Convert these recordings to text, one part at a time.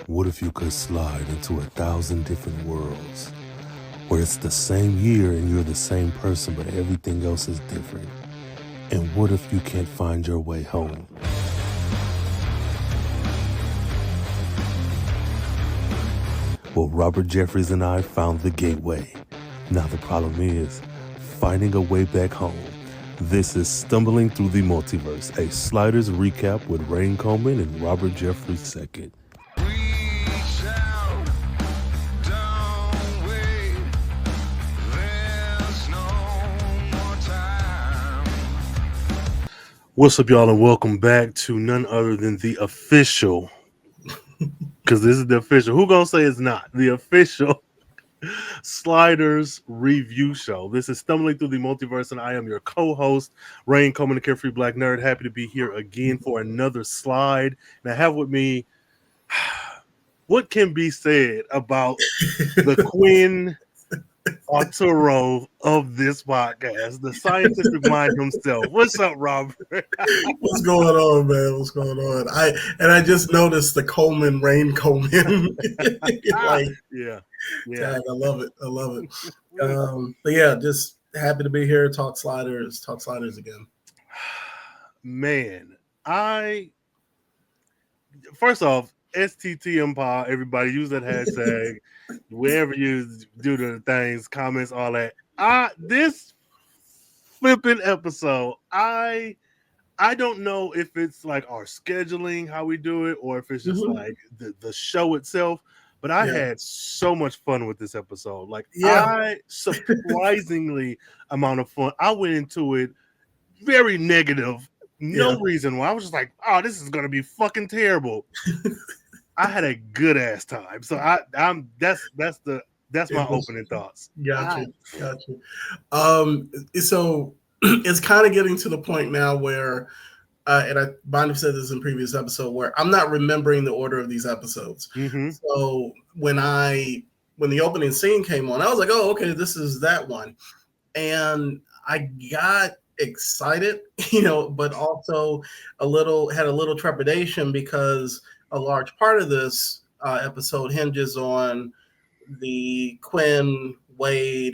What if you could slide into 1,000 different worlds where it's the same year and you're the same person, but everything else is different? And what if you can't find your way home? Well, Robert Jeffries and I found the gateway. Now the problem is finding a way back home. This is Stumbling Through the Multiverse, a Sliders recap with Rain Coleman and Robert Jeffries II. What's up, y'all, and welcome back to none other than the official, because this is the official. Who gonna say it's not? The official Sliders review show. This is Stumbling Through the Multiverse, and I am your co-host, Rain Coleman, the Carefree Black Nerd. Happy to be here again for another slide. And I have with me, what can be said about the Quinn Arturo of this podcast, the scientific mind himself. What's up, Robert? What's going on, man? What's going on? I just noticed the Coleman, Rain Coleman. Yeah. Tag, I love it. But yeah, just happy to be here. Talk sliders again. Man, first off, STTMPod, everybody use that hashtag. Wherever you do the things, comments, all that. This flipping episode, I don't know if it's like our scheduling, how we do it, or if it's just like the show itself. But I had so much fun with this episode. I surprisingly amount of fun. I went into it very negative. No reason why. I was just like, oh, this is gonna be fucking terrible. I had a good ass time. So that's my opening thoughts. Gotcha. So it's kind of getting to the point now where and I might have said this in previous episode, where I'm not remembering the order of these episodes. Mm-hmm. So when the opening scene came on, I was like, oh, okay, this is that one. And I got excited, but also had a little trepidation because a large part of this episode hinges on the Quinn, Wade,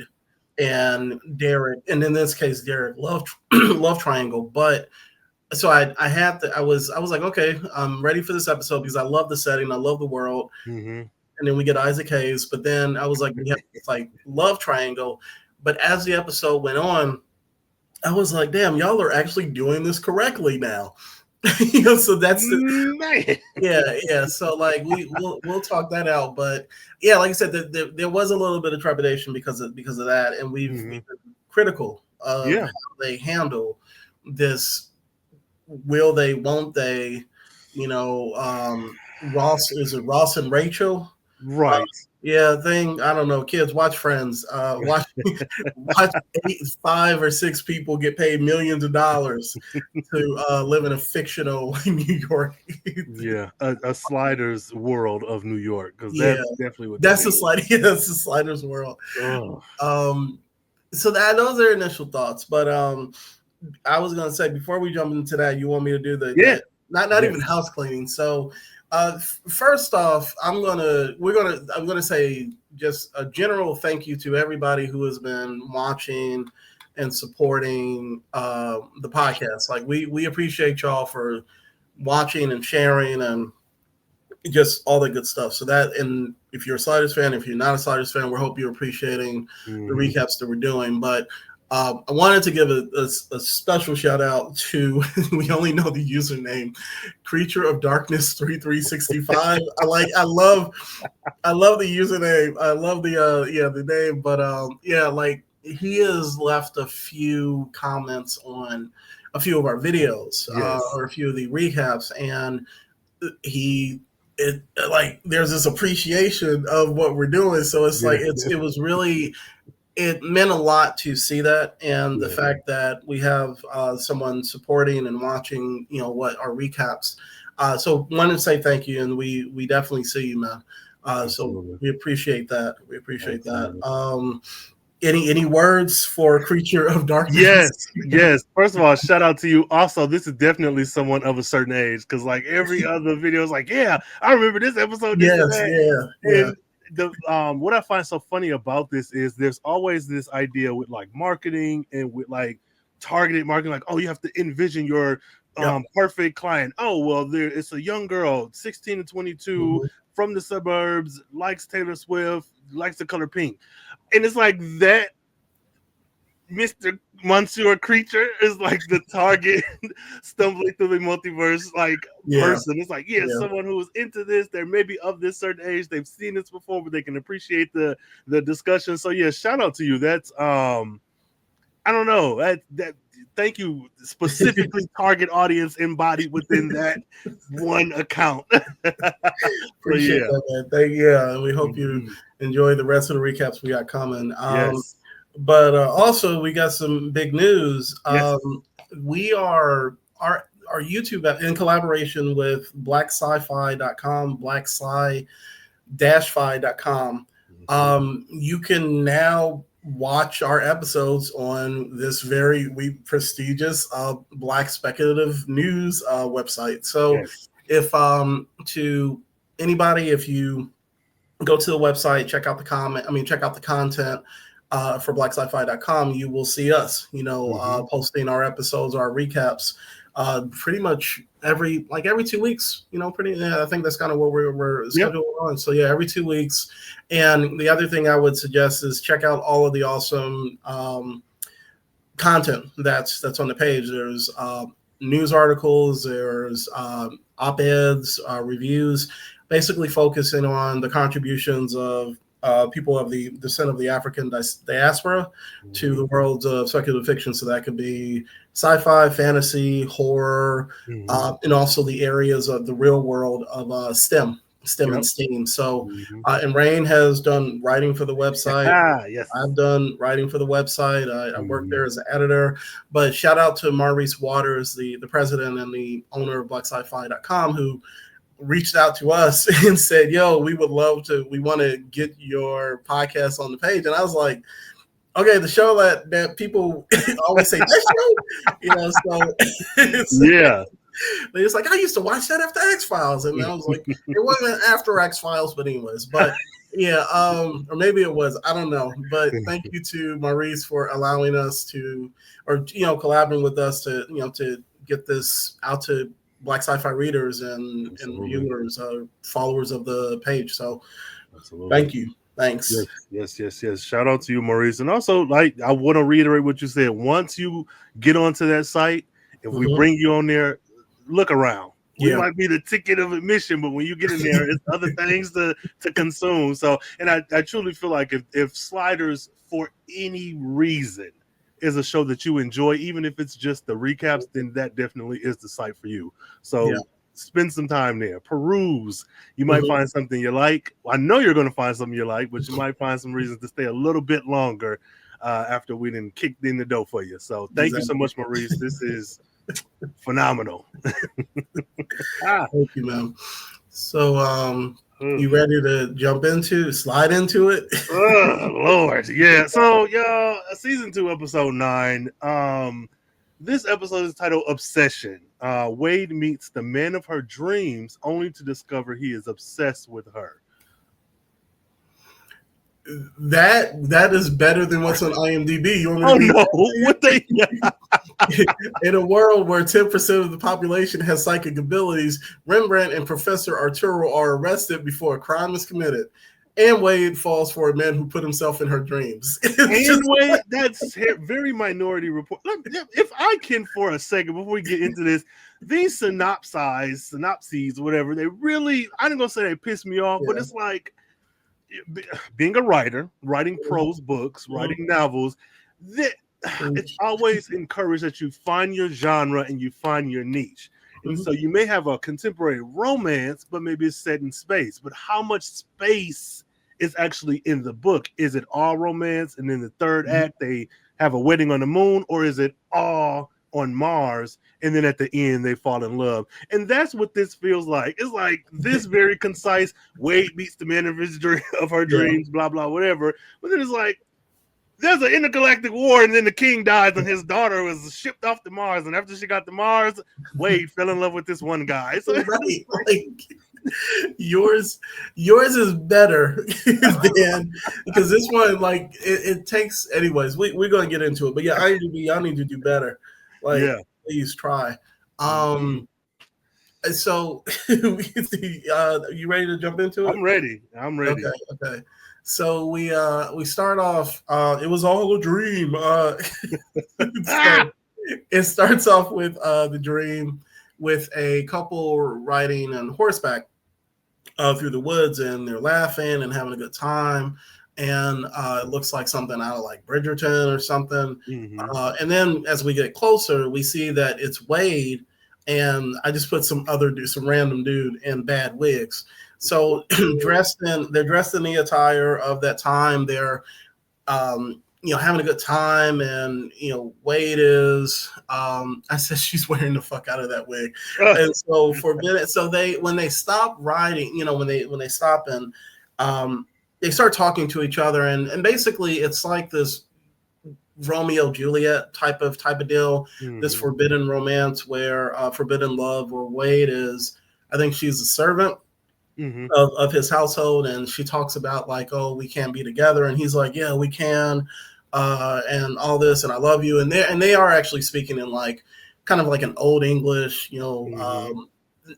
and Derek, and in this case, Derek love triangle. But so I was like, okay, I'm ready for this episode because I love the setting, I love the world. Mm-hmm. And then we get Isaac Hayes, but then I was like, we have this like love triangle. But as the episode went on, I was like, damn, y'all are actually doing this correctly now. So that's yeah. So like we'll talk that out, but yeah, like I said, there was a little bit of trepidation because of that, and we've been critical of how they handle this. Will they? Won't they? Ross, is it Ross and Rachel? Right. Thing. I don't know. Kids, watch Friends. Watch 5 or 6 people get paid millions of dollars to live in a fictional New York. A sliders world of New York, because that's definitely what that's the sliders world. So those are initial thoughts, but I was gonna say before we jump into that, you want me to do not even house cleaning. So first off, I'm gonna say just a general thank you to everybody who has been watching and supporting the podcast. Like we appreciate y'all for watching and sharing and just all the good stuff. So that, and if you're a Sliders fan, if you're not a Sliders fan, we hope you're appreciating the recaps that we're doing. But I wanted to give a special shout out to, we only know the username, Creature of Darkness 3365. I love the username. I love the name, but like he has left a few comments on a few of our videos or a few of the recaps, and there's this appreciation of what we're doing. So it's like it was really. It meant a lot to see that, and the fact that we have someone supporting and watching, what our recaps. So wanted to say thank you, and we definitely see you, man. So we appreciate that. Any words for Creature of Darkness? Yes. First of all, shout out to you. Also, this is definitely someone of a certain age because, like, every other video is like, yeah, I remember this episode, this and Yes, that. yeah. And the what I find so funny about this is there's always this idea with like marketing and with like targeted marketing, like, oh, you have to envision your Yep. perfect client. Oh, well, it's a young girl, 16 to 22, from the suburbs, likes Taylor Swift, likes the color pink. And it's like that Mr. Monsieur Creature is like the target stumbling through the multiverse like person. It's like, someone who is into this, they're maybe of this certain age, they've seen this before, but they can appreciate the discussion. So yeah, shout out to you. That's I don't know. That thank you. Specifically target audience embodied within that one account. Appreciate that, man. Thank you. Yeah, we hope you enjoy the rest of the recaps we got coming. Yes. But also we got some big news. Yes. We are our YouTube in collaboration with blacksci-fi.com, blacksci-fi.com. You can now watch our episodes on this very prestigious Black speculative news website. So if to anybody, if you go to the website, check out the content for blacksci-fi.com, you will see us, posting our episodes, our recaps, pretty much every 2 weeks, I think that's kind of what we're scheduled on. So yeah, every 2 weeks. And the other thing I would suggest is check out all of the awesome content that's on the page. There's news articles, there's op-eds, reviews, basically focusing on the contributions of people of the descent of the African diaspora to the world of speculative fiction. So that could be sci-fi, fantasy, horror, and also the areas of the real world of STEM and STEAM. So, and Rain has done writing for the website. I've done writing for the website. I work there as an editor. But shout out to Maurice Waters, the president and the owner of blacksci-fi.com, who reached out to us and said, yo, we want to get your podcast on the page. And I was like, okay, the show that people always say, that show, so yeah. It's like, I used to watch that after X-Files. And I was like, it wasn't after X-Files, but anyways, but yeah, or maybe it was, I don't know. But thank you to Maurice for allowing us to, or, collaborating with us to, to get this out to Black sci-fi readers and viewers, followers of the page. So thank you. Thanks. Yes. Shout out to you, Maurice. And also, like, I want to reiterate what you said. Once you get onto that site, if we bring you on there, look around. We might be the ticket of admission, but when you get in there, it's other things to consume. So, and I truly feel like if Sliders, for any reason, is a show that you enjoy, even if it's just the recaps, then that definitely is the site for you. So spend some time there, peruse. You might find something you like. I know you're going to find something you like, but you might find some reasons to stay a little bit longer after we didn't kick in the door for you. So thank you so much, Maurice. This is phenomenal. Thank you, man. So you ready to slide into it? Oh Lord, yeah. So y'all, season 2, episode 9. This episode is titled Obsession. Wade meets the man of her dreams only to discover he is obsessed with her. That is better than what's on IMDb. In a world where 10% of the population has psychic abilities, Rembrandt and Professor Arturo are arrested before a crime is committed. And Wade falls for a man who put himself in her dreams. Wade, that's very Minority Report. If I can, for a second, before we get into this, these synopses, whatever, they really, I'm not going to say they piss me off, but it's like, being a writer, writing prose books, writing novels, it's always encouraged that you find your genre and you find your niche. And so you may have a contemporary romance, but maybe it's set in space. But how much space is actually in the book? Is it all romance, and in the third act they have a wedding on the moon, or is it all on Mars, and then at the end they fall in love? And that's what this feels like. It's like this very concise, Wade meets the man of her dreams, blah blah whatever. But then it's like, there's an intergalactic war, and then the king dies, and his daughter was shipped off to Mars. And after she got to Mars, Wade fell in love with this one guy. So, right, like yours is better than because this one, like it takes. Anyways, we're gonna get into it, but yeah, y'all need to do better. Like, yeah, please try. So, you ready to jump into it? I'm ready. I'm ready. Okay. So we start off. It was all a dream. So it starts off with the dream with a couple riding on horseback through the woods, and they're laughing and having a good time. And it looks like something out of like Bridgerton or something. And then as we get closer, we see that it's Wade. And I just put some random dude in bad wigs. So they're dressed in the attire of that time. They're having a good time, and Wade is I said she's wearing the fuck out of that wig. And so when they stop riding, when they stop and they start talking to each other, and basically it's like this Romeo Juliet type of deal, this forbidden romance where forbidden love, where Wade is, I think she's a servant of his household, and she talks about like, oh, we can't be together, and he's like, yeah, we can, and all this, and I love you, and they are actually speaking in like kind of like an old English,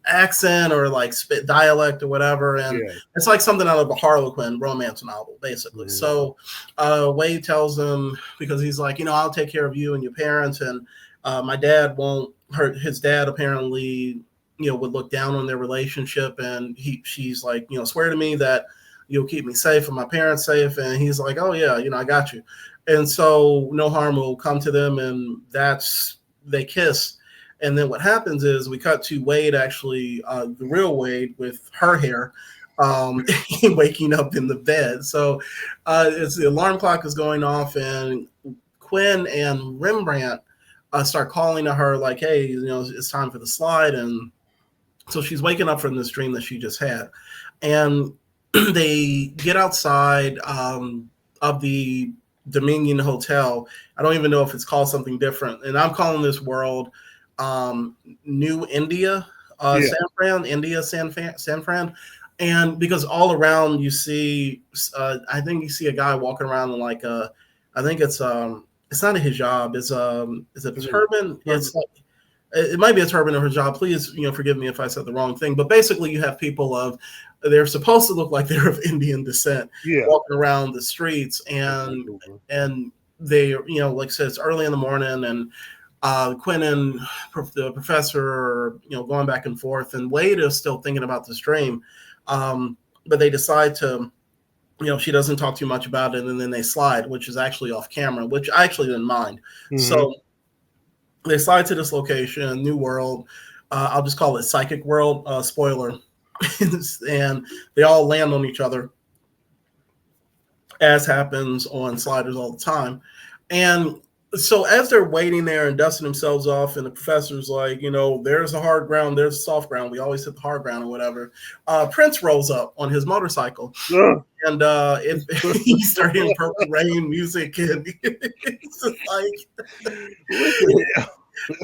accent or like dialect or whatever, and it's like something out of a Harlequin romance novel, basically. So Wade tells them, because he's like, I'll take care of you and your parents, and my dad won't hurt. His dad apparently, would look down on their relationship, and she's like, swear to me that you'll keep me safe and my parents safe, and he's like, oh yeah, I got you, and so no harm will come to them, and they kiss. And then what happens is we cut to Wade, actually, the real Wade with her hair, waking up in the bed. So it's the alarm clock is going off, and Quinn and Rembrandt start calling to her like, hey, it's time for the slide. And so she's waking up from this dream that she just had. And they get outside of the Dominion Hotel. I don't even know if it's called something different. And I'm calling this world New India, San Fran, and because all around you see, I think you see a guy walking around in like I think it's not a hijab, it's a turban. It's like, it might be a turban or hijab. Please, forgive me if I said the wrong thing, but basically you have people they're supposed to look like they're of Indian descent, walking around the streets, and they, like I said, it's early in the morning, and Quinn and the professor are, going back and forth, and Wade is still thinking about this dream. But they decide to, she doesn't talk too much about it, and then they slide, which is actually off camera, which I actually didn't mind. So they slide to this location, New World. I'll just call it Psychic World, spoiler. And they all land on each other, as happens on sliders all the time. And so as they're waiting there and dusting themselves off, and the professor's like, there's the hard ground, there's the soft ground. We always hit the hard ground or whatever. Prince rolls up on his motorcycle, and he started hearing Purple Rain music, and it's like,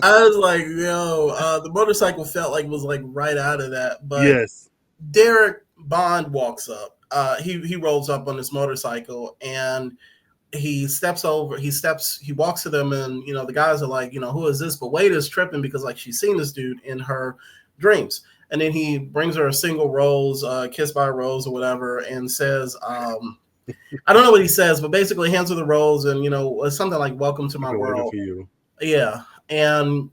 I was like, the motorcycle felt like it was like right out of that. But Derek Bond walks up. He rolls up on his motorcycle, and he walks to them, and the guys are like, who is this? But Wade is tripping because like she's seen this dude in her dreams, and then he brings her a single rose, kiss by a rose or whatever, and says, I don't know what he says, but basically hands her the rose, and it's something like "Welcome to my world." Yeah, and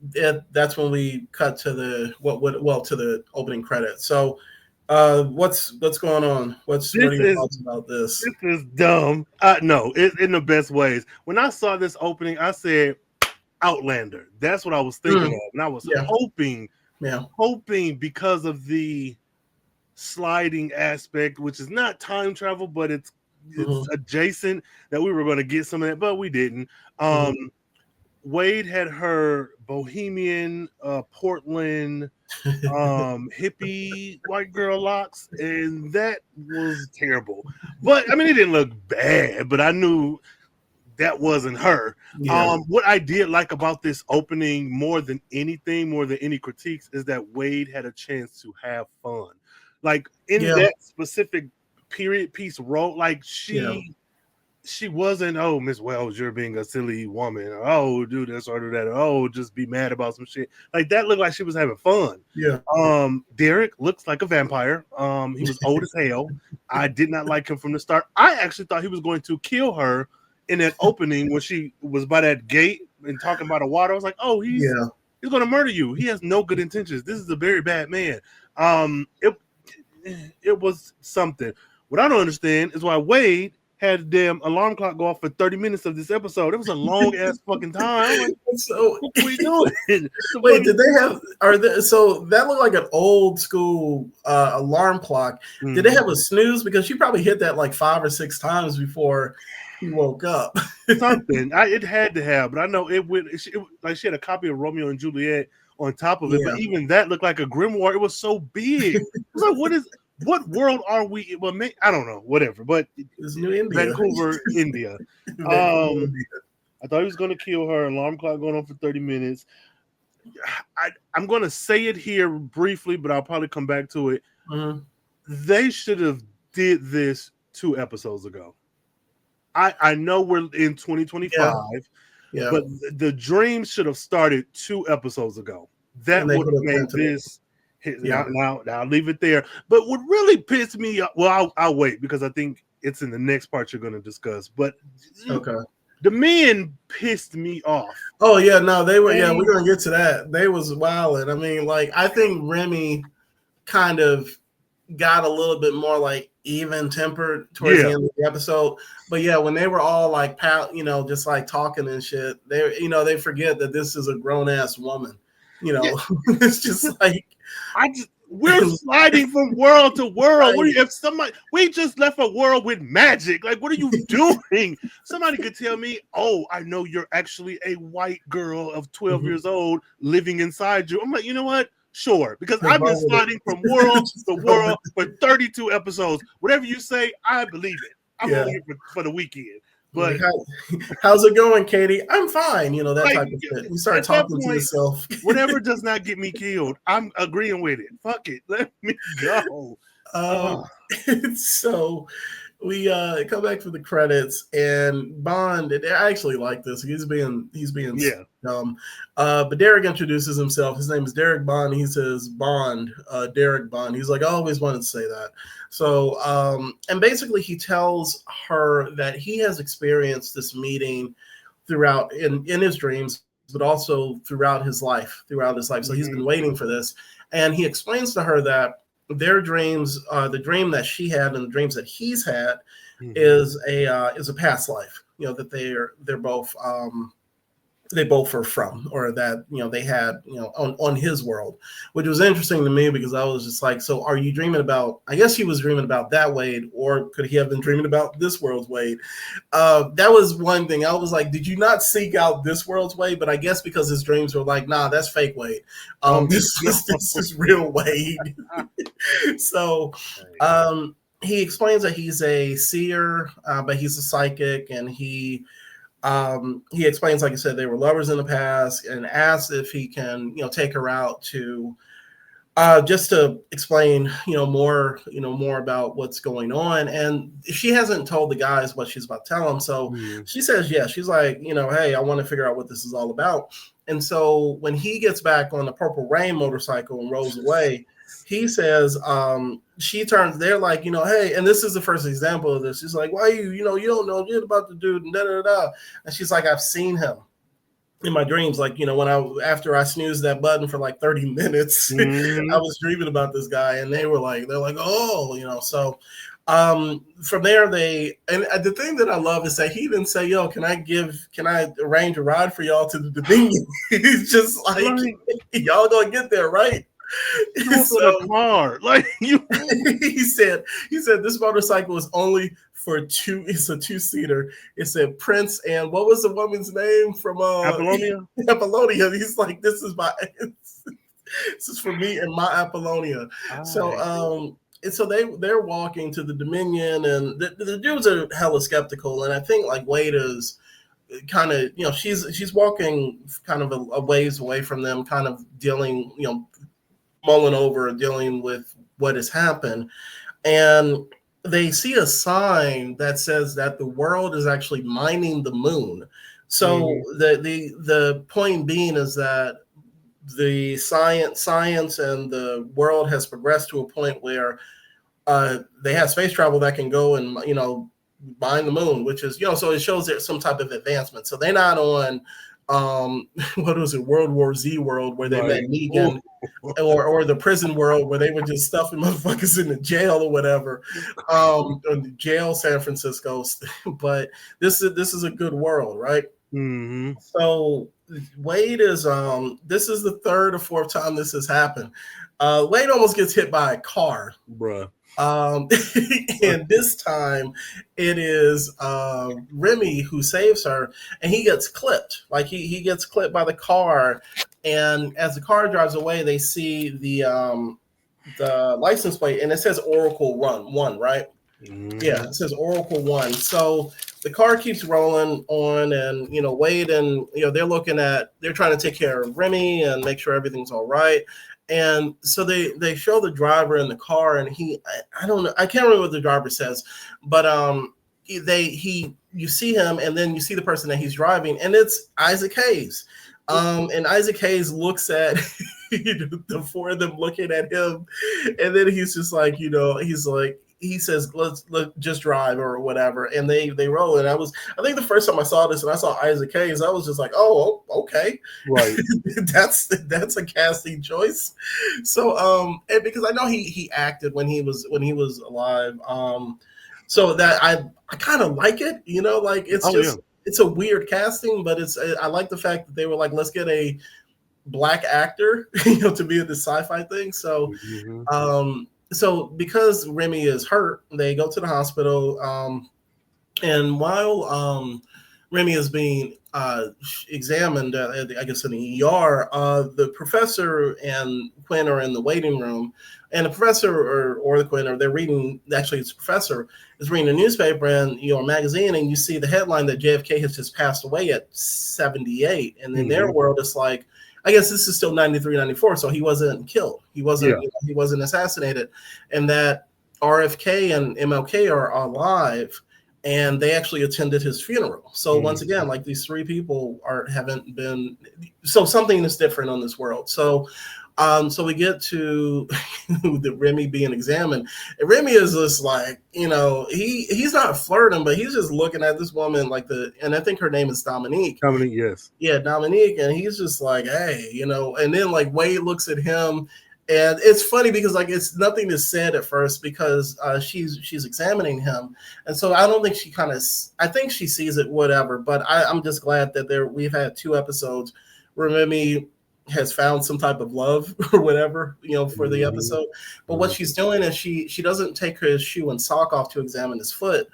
that's when we cut to the to the opening credits. So. What's going on? What are your thoughts about this? This is dumb. No, in the best ways. When I saw this opening, I said Outlander. That's what I was thinking of, and I was hoping because of the sliding aspect, which is not time travel, but it's adjacent, that we were going to get some of that, but we didn't. Wade had her bohemian Portland hippie white girl locks, and that was terrible. But I mean, it didn't look bad, but I knew that wasn't her. Yeah. What I did like about this opening more than anything, more than any critiques, is that Wade had a chance to have fun. Like in Yeah. that specific period piece role, like Yeah. she wasn't, oh, Miss Wells, you're being a silly woman. Or, oh, do this or do that. Or, oh, just be mad about some shit. Like that looked like she was having fun. Yeah. Derek looks like a vampire. He was old as hell. I did not like him from the start. I actually thought he was going to kill her in that opening when she was by that gate and talking about the water. I was like, oh, he's going to murder you. He has no good intentions. This is a very bad man. It was something. What I don't understand is why Wade had the damn alarm clock go off for 30 minutes of this episode. It was a long ass fucking time. I'm like, so what are we doing? Wait, did they have so that looked like an old school alarm clock. Mm-hmm. Did they have a snooze? Because she probably hit that like 5 or 6 times before he woke up. Something. It had to have, but I know it went like she had a copy of Romeo and Juliet on top of it, but even that looked like a grimoire. It was so big. It was like, what world are we? Well, I don't know, whatever. But it's New India, Vancouver, India. I thought he was going to kill her. Alarm clock going on for 30 minutes. I'm going to say it here briefly, but I'll probably come back to it. Mm-hmm. They should have did this 2 episodes ago. I know we're in 2025, but the dream should have started 2 episodes ago. That would have made this. Now I'll leave it there. But what really pissed me off, well, I'll wait because I think it's in the next part you're going to discuss. But the men pissed me off. Oh yeah, no, they were. Yeah, we're going to get to that. They was wilding. I mean, like I think Remy kind of got a little bit more like even tempered towards the end of the episode. But yeah, when they were all like, just like talking and shit, they forget that this is a grown ass woman. It's just like we're sliding from world to world. What if we just left a world with magic? Like, what are you doing? Somebody could tell me, oh, I know you're actually a white girl of 12 years old living inside you. I'm like, you know what? Sure, because I've been sliding from world to world for 32 episodes. Whatever you say, I believe it. I'm only here for the weekend. But how's it going, Katie? I'm fine. That type of shit. You start talking to yourself. Whatever does not get me killed, I'm agreeing with it. Fuck it. Let me go. So we come back for the credits, and Bond. I actually like this. He's being dumb. But Derek introduces himself. His name is Derek Bond. He says Bond, Derek Bond. He's like, I always wanted to say that. So, and basically he tells her that he has experienced this meeting throughout in his dreams, but also throughout his life. So he's been waiting for this. And he explains to her that their dreams, the dream that she had and the dreams that he's had is a past life, that they're both, they both are from, or that, they had, on his world, which was interesting to me because I was just like, so are you dreaming about, I guess he was dreaming about that Wade, or could he have been dreaming about this world's Wade? That was one thing. I was like, did you not seek out this world's Wade? But I guess because his dreams were like, nah, that's fake Wade. This is real Wade. So, he explains that he's a seer, but he's a psychic, and he explains, like I said, they were lovers in the past, and asks if he can, take her out to just to explain, more about what's going on. And she hasn't told the guys what she's about to tell them. So she says, yeah, she's like, hey, I want to figure out what this is all about. And so when he gets back on the Purple Rain motorcycle and rolls away, he says, they're like, hey, and this is the first example of this. She's like, why you don't know you're about to do da. And she's like, I've seen him in my dreams. Like, after I snoozed that button for like 30 minutes, I was dreaming about this guy. And they're like, oh, so from there, and the thing that I love is that he didn't say, yo, can I arrange a ride for y'all to the Dominion? He's just like, y'all gonna get there, right? So, a car. Like he said this motorcycle is only for 2. It's a 2-seater. It said Prince, and what was the woman's name from Apollonia? Apollonia. He's like, this is for me and my Apollonia. So and so they're walking to the Dominion, and the dudes are hella skeptical, and I think like Wade is kind of, she's walking kind of a ways away from them, kind of dealing, mulling over, dealing with what has happened. And they see a sign that says that the world is actually mining the moon. So the point being is that the science and the world has progressed to a point where they have space travel that can go and mine the moon, which is so it shows there's some type of advancement. So they're not on what was it, World War Z world where they met Negan, or the prison world where they were just stuffing motherfuckers in the jail or whatever, or the jail San Francisco. But this is a good world, right? So Wade is this is the third or fourth time this has happened. Wade almost gets hit by a car, bruh. And this time it is Remy who saves her, and he gets clipped. Like he gets clipped by the car, and as the car drives away, they see the license plate, and it says Oracle 1, right? Yeah, it says Oracle 1. So the car keeps rolling on, and Wade and they're trying to take care of Remy and make sure everything's all right. And so they show the driver in the car, and I don't know, I can't remember what the driver says, but you see him, and then you see the person that he's driving, and it's Isaac Hayes. And Isaac Hayes looks at the four of them looking at him, and then he's just like, he says, let's just drive or whatever. And they roll. And I think the first time I saw this and I saw Isaac Hayes, I was just like, oh, okay. Right. that's a casting choice. So, and because I know he acted when he was alive. So that I kind of like it, like it's it's a weird casting, but I like the fact that they were like, let's get a black actor, to be in this sci-fi thing. So, so because Remy is hurt, they go to the hospital. And while Remy is being examined, I guess in the ER, the professor and Quinn are in the waiting room, and the professor or the Quinn, they're reading. Actually, it's the professor is reading a newspaper and a magazine, and you see the headline that JFK has just passed away at 78, and in their world, it's like, I guess this is still 93, 94, so he wasn't killed. He wasn't he wasn't assassinated, and that RFK and MLK are alive. And they actually attended his funeral. So once again, like these three people haven't been. So something is different on this world. So, so we get to the Remy being examined. And Remy is just like, he's not flirting, but he's just looking at this woman and I think her name is Dominique. Dominique, yes. Yeah, Dominique, and he's just like, hey, and then like Wade looks at him. And it's funny because it's nothing is said at first because she's examining him, and so I don't think I think she sees it, whatever. But I'm just glad that we've had 2 episodes where Remy has found some type of love or whatever, for the episode. But what she's doing is she doesn't take her shoe and sock off to examine his foot.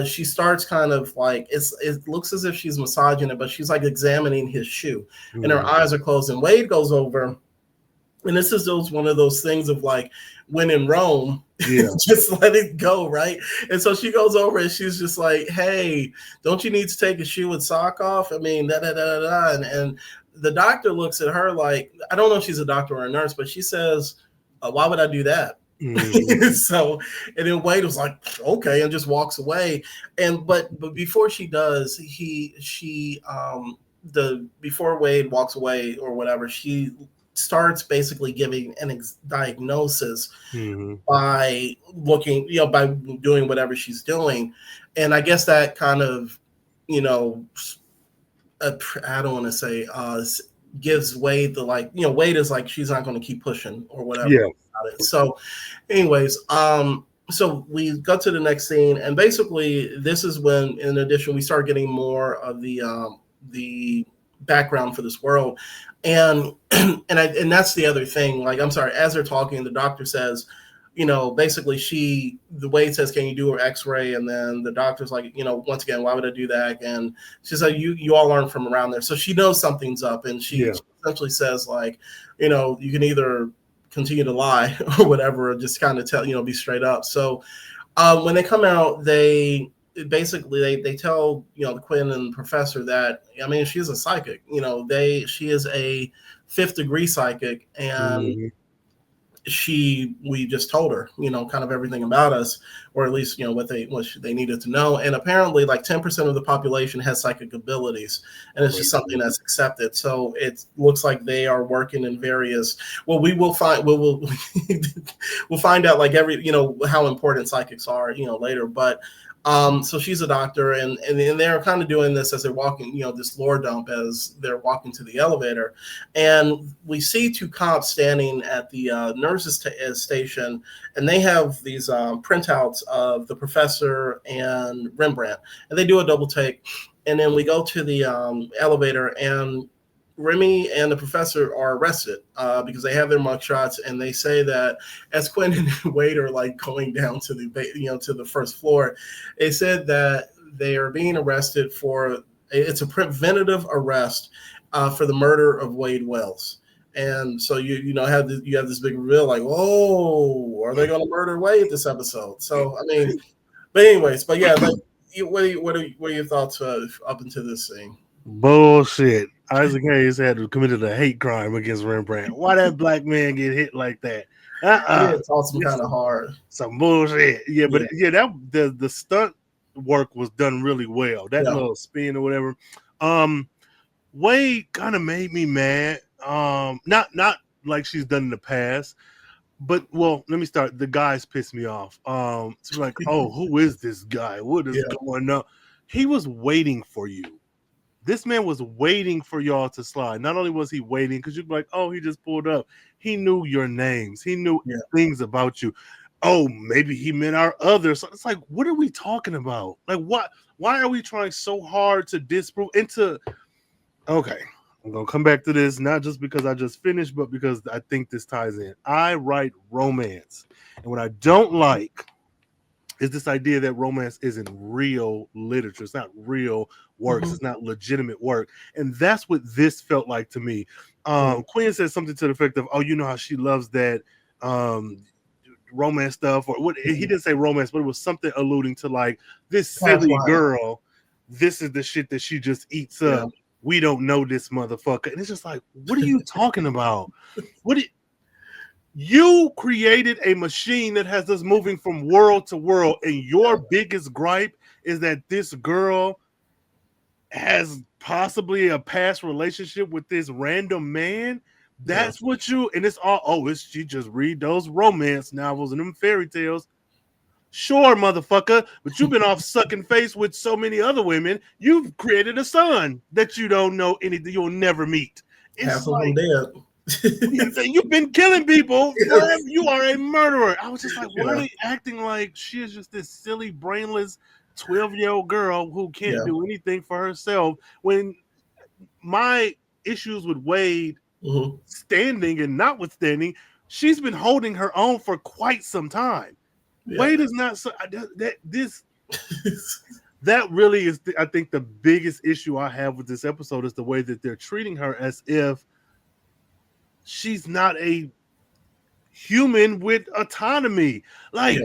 She starts kind of like it looks as if she's massaging it, but she's like examining his shoe, and her eyes are closed. And Wade goes over. And this is one of those things of like, when in Rome, just let it go, right? And so she goes over and she's just like, hey, don't you need to take a shoe and sock off? I mean, da-da-da-da-da. And the doctor looks at her like, I don't know if she's a doctor or a nurse, but she says, why would I do that? So, and then Wade was like, okay, and just walks away. And but before she does, before Wade walks away or whatever, she starts basically giving an diagnosis by looking, by doing whatever she's doing. And I guess that kind of, I don't want to say, gives Wade Wade is like, she's not going to keep pushing or whatever. Yeah. About it. So anyways, so we go to the next scene, and basically this is when, in addition, we start getting more of the background for this world. And that's the other thing. Like, I'm sorry, as they're talking, the doctor says, basically the Wade says, can you do her x-ray? And then the doctor's like, once again, why would I do that? And she's like, you all aren't from around there. So she knows something's up. And she essentially says like, you can either continue to lie or whatever, or just kind of tell, be straight up. So when they come out, they basically they tell the Quinn and the professor that, I mean, she's a psychic. She is a fifth degree psychic, and Mm-hmm. we just told her kind of everything about us, or at least what they needed to know. And apparently like 10% of the population has psychic abilities, and it's just something that's accepted. So it looks like they are working in various, well, we will find we'll find out like every how important psychics are later. But so she's a doctor, and they're kind of doing this as they're walking, this lore dump as they're walking to the elevator, and we see two cops standing at the nurses station, and they have these printouts of the professor and Rembrandt, and they do a double take, and then we go to the elevator, and Remy and the professor are arrested because they have their mugshots, and they say that as Quinn and Wade are like going down to the to the first floor, they said that they are being arrested for, it's a preventative arrest for the murder of Wade Wells. And so you have this big reveal like, oh, are they going to murder Wade this episode? So I mean, but anyways, but yeah, like, what are your thoughts up into this scene? Bullshit. Isaac Hayes had committed a hate crime against Rembrandt. Why that black man get hit like that? Yeah, it's awesome, kind of hard. Some bullshit. Yeah, but yeah, that the stunt work was done really well. That little spin or whatever. Wade kind of made me mad. Not like she's done in the past, but well, let me start. The guys pissed me off. It's like, oh, who is this guy? What is going on? He was waiting for you. This man was waiting for y'all to slide. Not only was he waiting, because you'd be like, oh, he just pulled up. He knew your names. He knew things about you. Oh, maybe he meant our others. So it's like, what are we talking about? Like, what? Why are we trying so hard to disprove and to? Okay, I'm gonna come back to this, not just because I just finished, but because I think this ties in. I write romance, and what I don't like is this idea that romance isn't real literature. It's not real works. It's not legitimate work. And that's what this felt like to me. Quinn said something to the effect of, oh, you know how she loves that romance stuff, or what he didn't say romance, but it was something alluding to like this silly girl. This is the shit that she just eats up. We don't know this motherfucker. And it's just like, what are you talking about? You created a machine that has us moving from world to world, and your biggest gripe is that this girl has possibly a past relationship with this random man. That's what you, and it's all, oh, she just read those romance novels and them fairy tales. Sure, motherfucker, but you've been off sucking face with so many other women. You've created a son that you don't know anything, you'll never meet. Half of them dead. You've been killing people. You are a murderer. I was just like, why are they acting like she is just this silly, brainless 12-year-old girl who can't do anything for herself? When my issues with Wade standing and notwithstanding, she's been holding her own for quite some time. Wade is not so that really is, I think, the biggest issue I have with this episode is the way that they're treating her as if she's not a human with autonomy. Like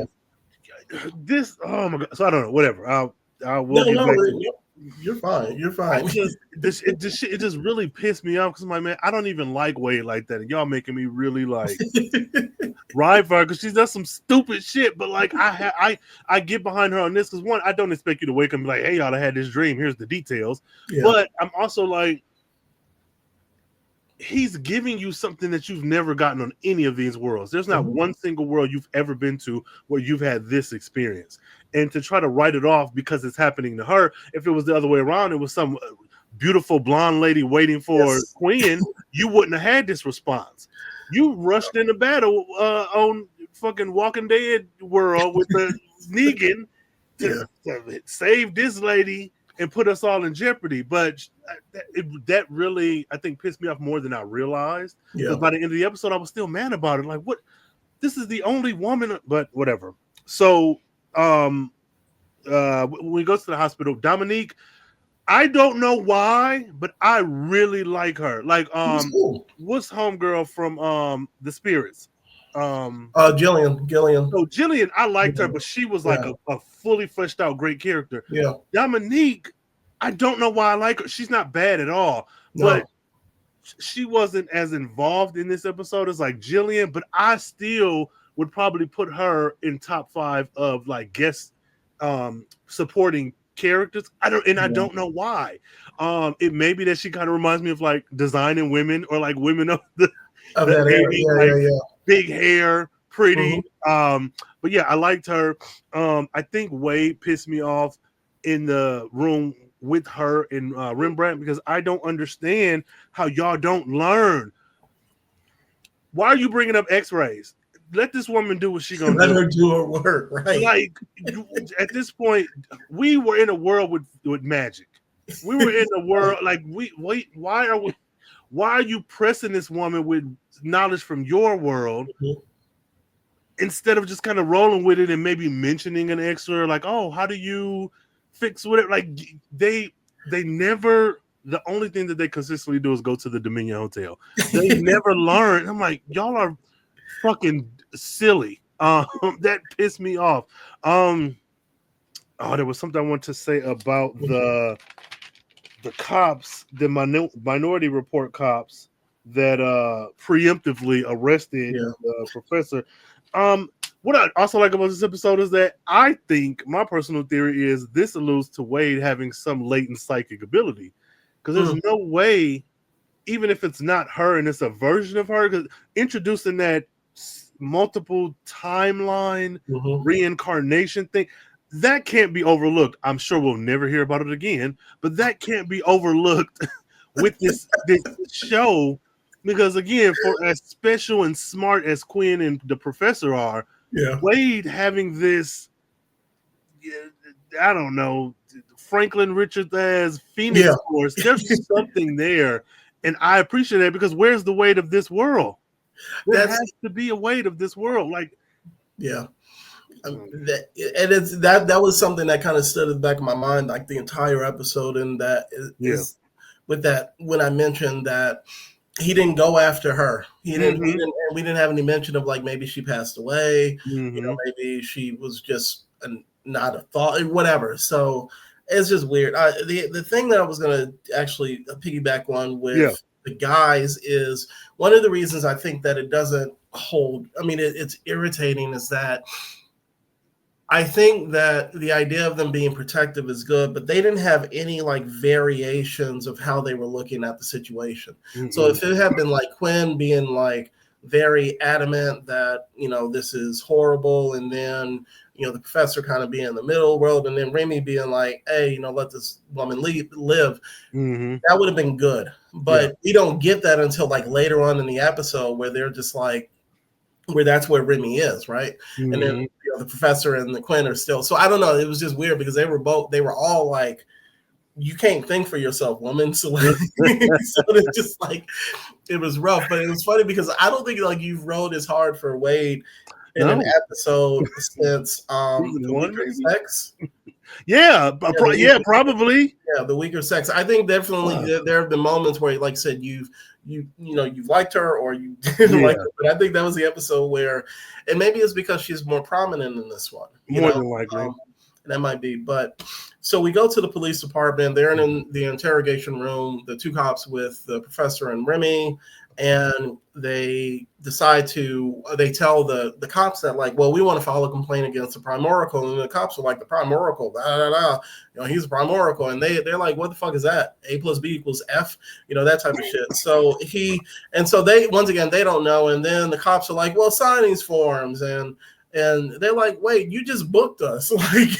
this. Oh my god. So I don't know. Whatever. I will get back to it. You're fine. You're fine. It just really pissed me off because my man, I don't even like Wade like that, and y'all making me really like ride for her because she does some stupid shit. But like I get behind her on this because one, I don't expect you to wake up and be like, hey y'all, I had this dream. Here's the details. But I'm also like, he's giving you something that you've never gotten on any of these worlds. There's not one single world you've ever been to where you've had this experience. And to try to write it off because it's happening to her, if it was the other way around, it was some beautiful blonde lady waiting for Quinn, you wouldn't have had this response. You rushed into battle on fucking Walking Dead world with the Negan to save this lady and put us all in jeopardy. But that really, I think, pissed me off more than I realized. Because by the end of the episode, I was still mad about it. Like, what? This is the only woman, but whatever. So, when we go to the hospital, Dominique, I don't know why, but I really like her. Like, what's homegirl from The Spirits? Gillian. So Jillian, I liked her, but she was like a fully fleshed out great character. Yeah. Dominique, I don't know why I like her. She's not bad at all, but she wasn't as involved in this episode as like Jillian. But I still would probably put her in top 5 of like guest supporting characters. I don't know why. It may be that she kind of reminds me of like Designing Women or like women of the 80s, big hair, pretty. But yeah, I liked her. I think Wade pissed me off in the room with her and Rembrandt because I don't understand how y'all don't learn. Why are you bringing up X-rays? Let this woman do what she gonna do. Let her do her work, right? Like at this point, we were in a world with magic. We were in a world like why are you pressing this woman with knowledge from your world instead of just kind of rolling with it and maybe mentioning an extra like, oh, how do you fix whatever? Like they never. The only thing that they consistently do is go to the Dominion Hotel. They never learn. I'm like, y'all are fucking silly. That pissed me off. There was something I want to say about the cops, the Minority Report cops that preemptively arrested the professor. What I also like about this episode is that I think my personal theory is this alludes to Wade having some latent psychic ability. Because there's no way, even if it's not her and it's a version of her, because introducing that multiple timeline reincarnation thing, that can't be overlooked. I'm sure we'll never hear about it again, but that can't be overlooked with this show. Because again, for as special and smart as Quinn and the professor are, Wade having this, I don't know, Franklin Richards as Phoenix Force, there's something there. And I appreciate that because where's the weight of this world? There has to be a weight of this world. Like, that was something that kind of stood at the back of my mind, like the entire episode. And that is with that, when I mentioned that he didn't go after her, we didn't have any mention of like, maybe she passed away, maybe she was just not a thought, whatever. So it's just weird. The thing that I was going to actually piggyback on with the guys is one of the reasons I think that it doesn't hold. I mean, it's irritating is that I think that the idea of them being protective is good, but they didn't have any like variations of how they were looking at the situation. So if it had been like Quinn being like very adamant that, this is horrible, and then the professor kind of being in the middle world, and then Remy being like, hey, let this woman live. That would have been good. But we don't get that until like later on in the episode where they're just like, where that's where Remy is, right? And then the professor and the Quinn are still. So I don't know. It was just weird because they were all like, you can't think for yourself, woman. So, so it's just like, it was rough. But it was funny because I don't think like you've rode as hard for Wade in an episode since the Weaker Sex. Probably. Yeah, the Weaker Sex. I think definitely there have been moments where, like I said, you've liked her or you didn't like her, but I think that was the episode where, and maybe it's because she's more prominent in this one. More than likely. That might be. But so we go to the police department. They're in the interrogation room, the two cops with the professor and Remy, and they decide they tell the cops that like, well, we want to file a complaint against the Prime Oracle. And the cops are like, the Prime Oracle, he's a Prime Oracle. And they're like, what the fuck is that? A plus B equals F, that type of shit. So they, once again, they don't know. And then the cops are like, well, sign these forms. And they're like, wait, you just booked us. Like,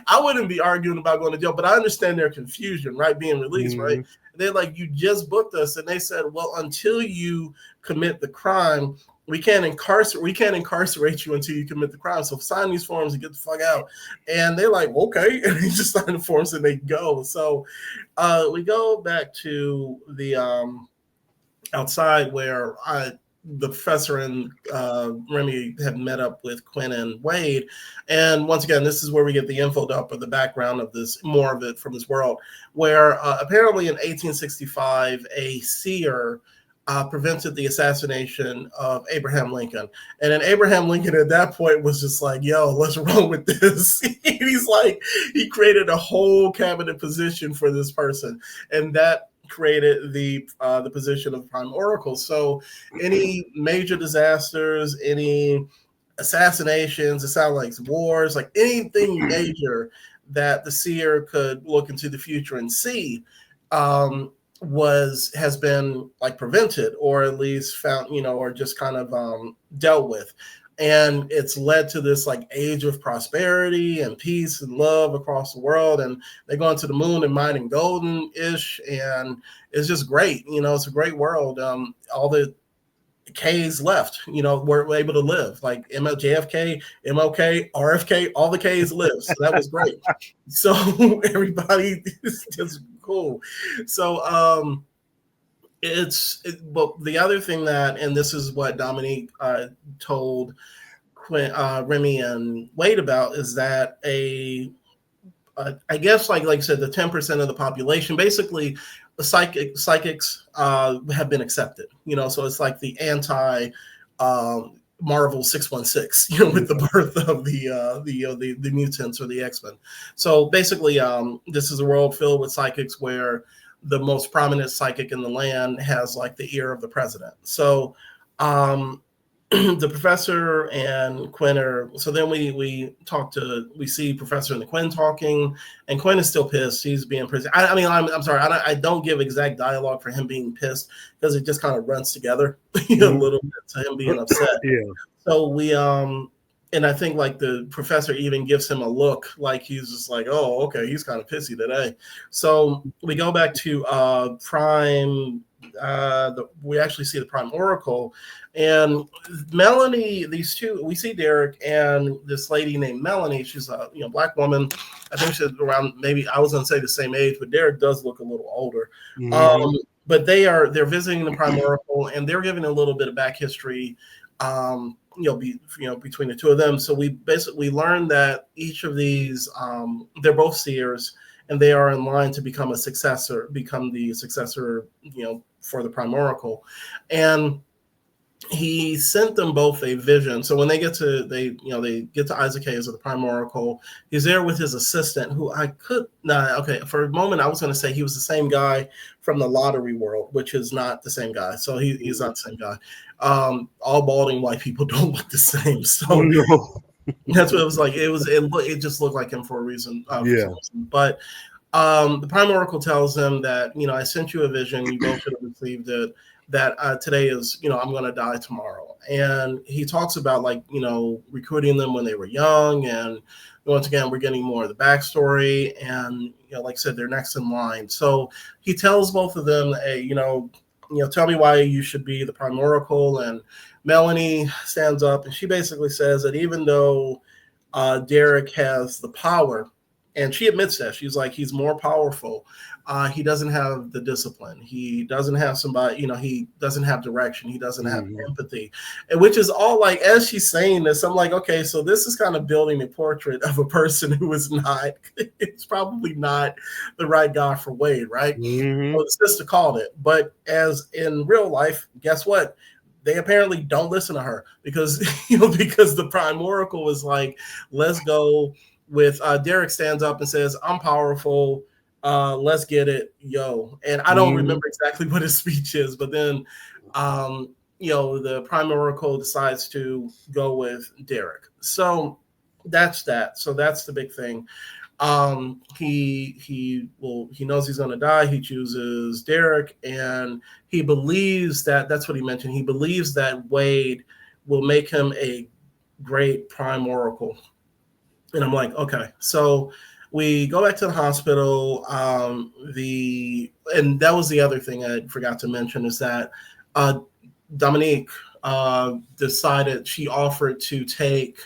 I wouldn't be arguing about going to jail, but I understand their confusion, right? Being released, right? They're like, you just booked us. And they said, well, until you commit the crime, we can't incarcerate you until you commit the crime. So sign these forms and get the fuck out. And they're like, okay. And they just sign the forms and they go. So we go back to the outside where the professor and Remy had met up with Quinn and Wade. And once again, this is where we get the info dump or the background of this, more of it from this world, where apparently in 1865, a seer prevented the assassination of Abraham Lincoln. And then Abraham Lincoln at that point was just like, yo, let's roll with this. He's like, he created a whole cabinet position for this person. And that created the position of prime oracle. So any major disasters, any assassinations, it sounds like wars, like anything major that the seer could look into the future and see, has been like prevented, or at least found, or just kind of dealt with. And it's led to this like age of prosperity and peace and love across the world. And they're going to the moon and mining golden ish. And it's just great. It's a great world. All the K's left, were able to live, like JFK, MLK, RFK, all the K's live. So that was great. So everybody is just cool. So but the other thing that, and this is what Dominique told Remy and Wade about, is that I guess like I said, the 10% of the population, basically the psychics have been accepted, so it's like the anti Marvel 616, with the birth of the mutants or the X-Men. So basically, this is a world filled with psychics where the most prominent psychic in the land has like the ear of the president. So the professor and Quinn so then we see Professor and the Quinn talking, and Quinn is still pissed. He's being pissed. I'm sorry, I don't give exact dialogue for him being pissed, because it just kind of runs together a little bit to him being upset. Yeah. So we and I think like the professor even gives him a look like he's just like, oh, okay, he's kind of pissy today. So we go back to Prime. We actually see the Prime Oracle, and Melanie. These two, we see Derek and this lady named Melanie. She's a black woman. I think she's around, maybe I was going to say the same age, but Derek does look a little older. But they're visiting the Prime Oracle, and they're giving a little bit of back history. Between the two of them. So we basically learned that each of these, they're both seers, and they are in line to become the successor for the Prime Oracle. And he sent them both a vision. So when they get to Isaac Hayes of the Prime Oracle, he's there with his assistant, who for a moment I was going to say he was the same guy from the Lottery World, which is not the same guy. So he's not the same guy. All balding white people don't look the same. So that's what it was like. It just looked like him for a reason. But the Prime Oracle tells him that, I sent you a vision. You both should have received it. That today is, I'm going to die tomorrow. And he talks about recruiting them when they were young. And once again, we're getting more of the backstory. And, like I said, they're next in line. So he tells both of them, hey, tell me why you should be the Prime Oracle. And Melanie stands up and she basically says that even though Derek has the power, and she admits that, she's like, he's more powerful. He doesn't have the discipline. He doesn't have somebody, he doesn't have direction. He doesn't have empathy, and which is all like, as she's saying this, I'm like, okay, so this is kind of building a portrait of a person who is not, it's probably not the right guy for Wade, right? Well, the sister called it. But as in real life, guess what? They apparently don't listen to her because, because the Prime Oracle was like, let's go with Derek stands up and says, I'm powerful. Let's get it, yo. And I don't remember exactly what his speech is, but then, the Prime Oracle decides to go with Derek. So that's that. So that's the big thing. He knows he's going to die. He chooses Derek, and he believes that's what he mentioned. He believes that Wade will make him a great Prime Oracle. And I'm like, okay. So we go back to the hospital. And that was the other thing I forgot to mention, is that Dominique decided, she offered to take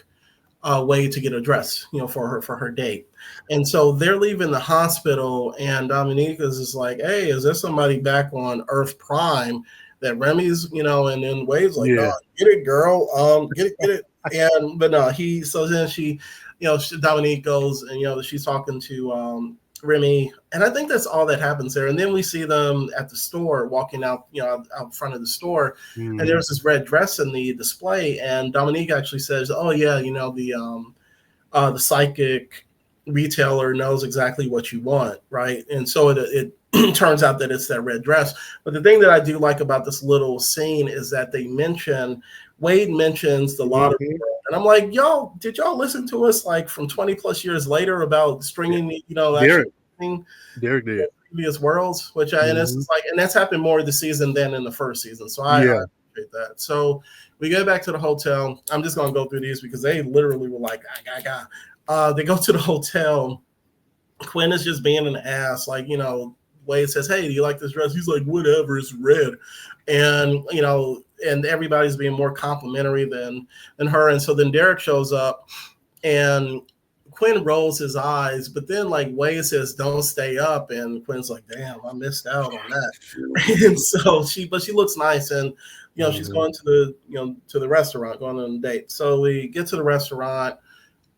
Wade to get a dress, for her date. And so they're leaving the hospital, and Dominique is just like, hey, is there somebody back on Earth Prime that Remy's, and then Wade's like, no, get it, girl. Get it. But no, then she, Dominique goes and, she's talking to Remy, and I think that's all that happens there. And then we see them at the store walking out, out front of the store, and there's this red dress in the display. And Dominique actually says, "Oh yeah, the psychic retailer knows exactly what you want, right?" And so it turns out that it's that red dress. But the thing that I do like about this little scene is that Wade mentions the lottery. And I'm like, did y'all listen to us like from 20 plus years later about stringing, Derek did previous worlds, and this is like, and that's happened more this season than in the first season. So I appreciate that. So we go back to the hotel. I'm just gonna go through these because they literally were like, they go to the hotel. Quinn is just being an ass, like, Wade says, "Hey, do you like this dress?" He's like, "Whatever, it's red," and and everybody's being more complimentary than her. And so then Derek shows up, and Quinn rolls his eyes, but then like Wade says, "Don't stay up," and Quinn's like, "Damn, I missed out on that." And so she looks nice, and she's going to the restaurant, going on a date. So we get to the restaurant.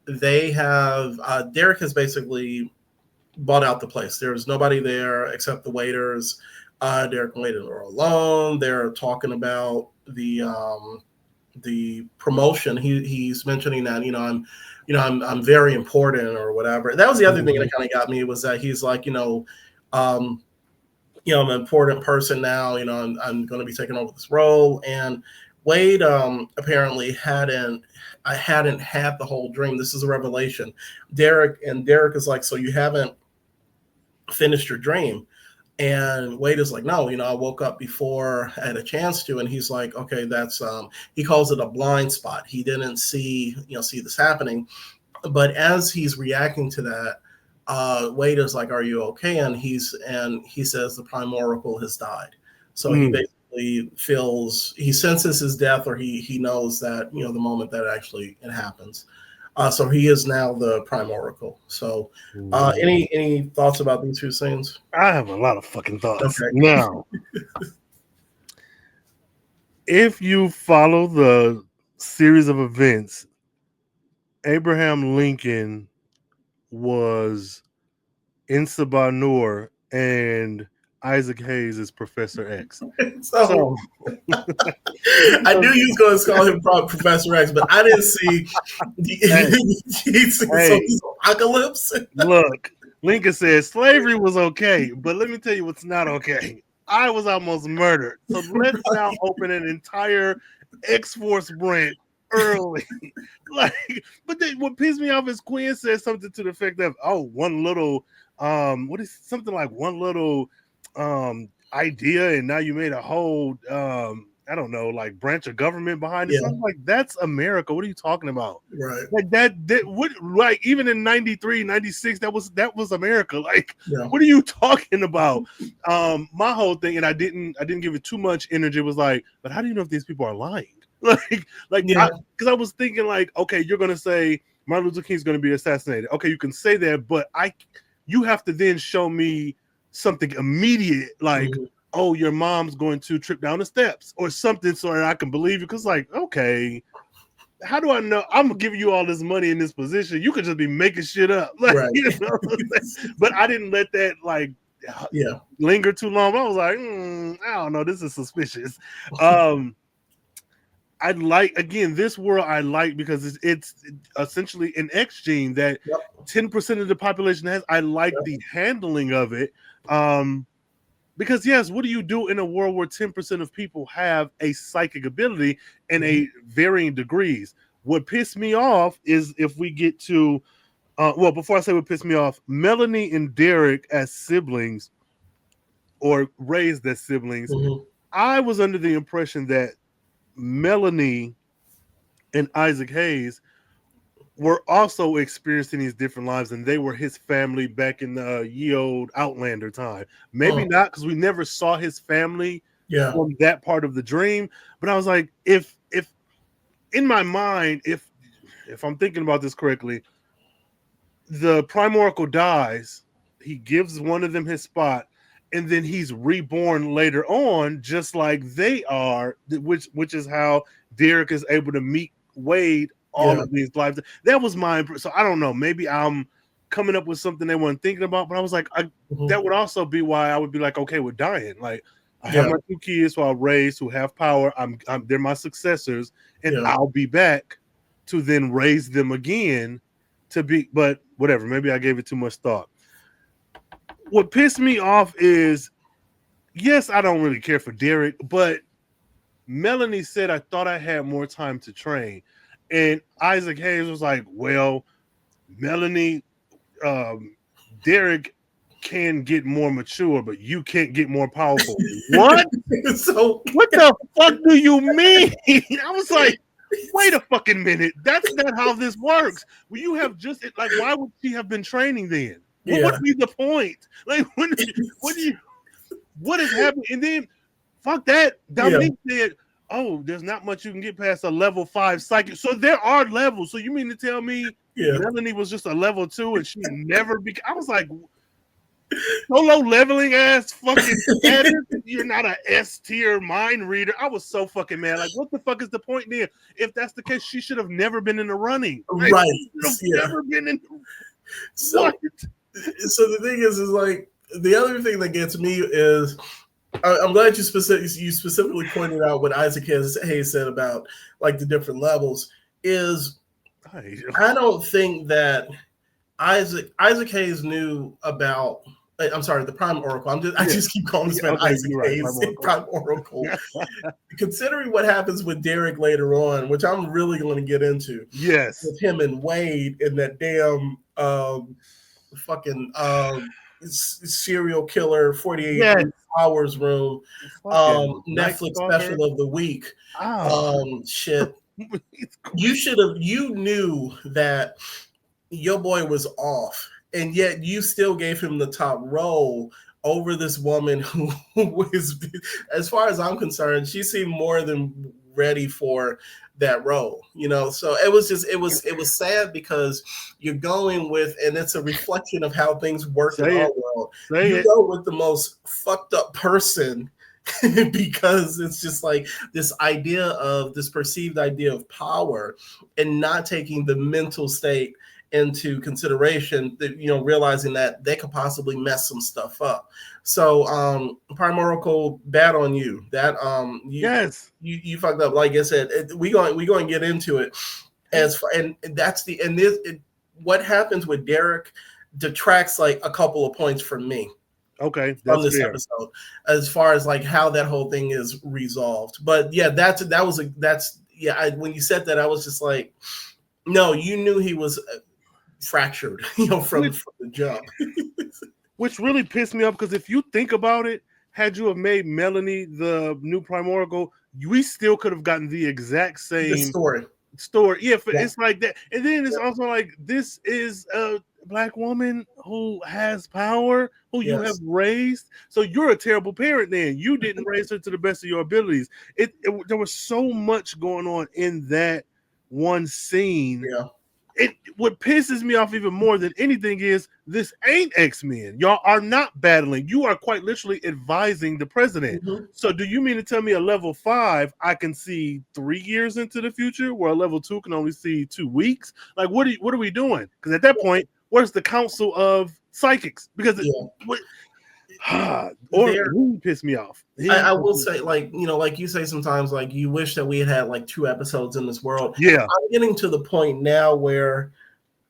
They have Derek has basically bought out the place. There's nobody there except the waiters. Derek and Wade are alone. They're talking about the promotion. He's mentioning that I'm very important or whatever. That was the other thing that kind of got me, was that he's like, I'm an important person now. I'm going to be taking over this role. And Wade apparently hadn't had the whole dream. This is a revelation. Derek is like, "So you haven't finished your dream?" And Wade is like, "No, I woke up before I had a chance to." And he's like, "Okay, that's he calls it a blind spot. He didn't see this happening." But as he's reacting to that, Wade is like, "Are you okay?" And he says the Prime Oracle has died. So he basically he senses his death, or he knows that the moment that actually it happens. So he is now the Prime Oracle. So any thoughts about these two scenes? I have a lot of fucking thoughts. Okay. Now, if you follow the series of events, Abraham Lincoln was in Sabanur and Isaac Hayes is Professor X. So I knew you was going to call him Professor X, but I didn't see the apocalypse. Look, Lincoln said slavery was okay, but let me tell you what's not okay. I was almost murdered. So let's now open an entire X-Force branch early. But then what pissed me off is Quinn said something to the effect of, one little one little idea, and now you made a whole I don't know, like branch of government behind it. Yeah. I'm like, that's America. What are you talking about? Right. Like that would, like, even in 93, 96, that was America. Like, what are you talking about? My whole thing, and I didn't give it too much energy, was like, but how do you know if these people are lying? Because I was thinking, like, okay, you're gonna say Martin Luther King's gonna be assassinated. Okay, you can say that, but you have to then show me something immediate, like, oh, your mom's going to trip down the steps or something, so that I can believe you. Because, like, okay, how do I know? I'm giving you all this money in this position. You could just be making shit up, like, But I didn't let that linger too long. I was like, I don't know, this is suspicious. I like, again, this world I like because it's essentially an X gene that 10% of the population has. I like the handling of it. Because, yes, what do you do in a world where 10% of people have a psychic ability in a varying degrees? What pissed me off is if we get to, before I say what pissed me off, Melanie and Derek as siblings, or raised as siblings, I was under the impression that Melanie and Isaac Hayes were also experiencing these different lives, and they were his family back in the ye old Outlander time. Maybe not, because we never saw his family from that part of the dream. But I was like, if in my mind, if I'm thinking about this correctly, the Prime Oracle dies, he gives one of them his spot, and then he's reborn later on, just like they are, which is how Derek is able to meet Wade all of these lives. That was my impression. So I don't know. Maybe I'm coming up with something they weren't thinking about. But I was like, that would also be why I would be like, okay with dying. Like, I have my 2 kids who I raised who have power. They're my successors, and I'll be back to then raise them again to be. But whatever, maybe I gave it too much thought. What pissed me off is, yes, I don't really care for Derek, but Melanie said I thought I had more time to train, and Isaac Hayes was like, well, Melanie, Derek can get more mature, but you can't get more powerful. What? So what the fuck do you mean? I was like, wait a fucking minute. That's not how this works. Well, you have just like, why would she have been training then? What would be the point? Like, what is happening? And then, fuck that. Dominique said, oh, there's not much you can get past a level 5 psychic. So there are levels. So you mean to tell me Melanie was just a level 2 and she never I was like, solo leveling ass fucking status. You're not a S tier mind reader. I was so fucking mad. Like, what the fuck is the point then? If that's the case, she should have never been in the running. Right? Never been in. So the thing is like, the other thing that gets me is, I'm glad you specifically pointed out what Isaac Hayes said about like the different levels. Is I don't think that Isaac Hayes knew about. I'm sorry, the Prime Oracle. I just keep calling this man Isaac Hayes, Prime Oracle. Considering what happens with Derek later on, which I'm really going to get into. Yes, with him and Wade in that damn fucking serial killer 48 hours room, Netflix special of the week. Shit. You knew that your boy was off, and yet you still gave him the top role over this woman who is, as far as I'm concerned, she seemed more than ready for that role, so it was sad because you're going with, and it's a reflection of how things work in our world. You go with the most fucked up person because it's just like this perceived idea of power, and not taking the mental state into consideration, that realizing that they could possibly mess some stuff up. So Prime Oracle, bad on you. That you fucked up. Like I said, we going to get into it what happens with Derek detracts like a couple of points from me. Okay, from this episode, as far as like how that whole thing is resolved. But yeah, when you said that, I was just like, no, you knew he was fractured, from the jump. Which really pissed me off, because if you think about it, had you have made Melanie the new Prime Oracle, we still could have gotten the exact same story. Yeah, it's like that. And then it's also like, this is a Black woman who has power, who you have raised. So you're a terrible parent then. You didn't raise her to the best of your abilities. There was so much going on in that one scene. What pisses me off even more than anything is, this ain't X-Men. Y'all are not battling. You are quite literally advising the president. So do you mean to tell me a level 5 I can see 3 years into the future, where a level 2 can only see 2 weeks? Like, what are we doing? Because at that point, where's the council of psychics? Because he pissed me off. I will say, like you say sometimes, like, you wish that we had like 2 episodes in this world. Yeah, I'm getting to the point now where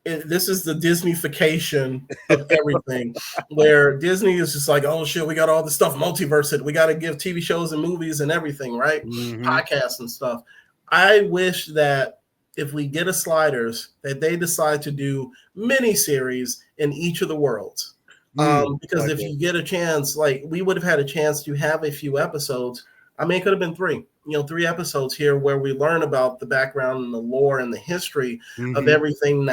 this is the Disneyfication of everything, where Disney is just like, oh shit, we got all this stuff, multiverse it. We got to give TV shows and movies and everything, right? Podcasts and stuff. I wish that if we get a Sliders, that they decide to do mini series in each of the worlds. Because if you get a chance, like we would have had a chance to have a few episodes. I mean, it could have been 3, 3 episodes here where we learn about the background and the lore and the history of everything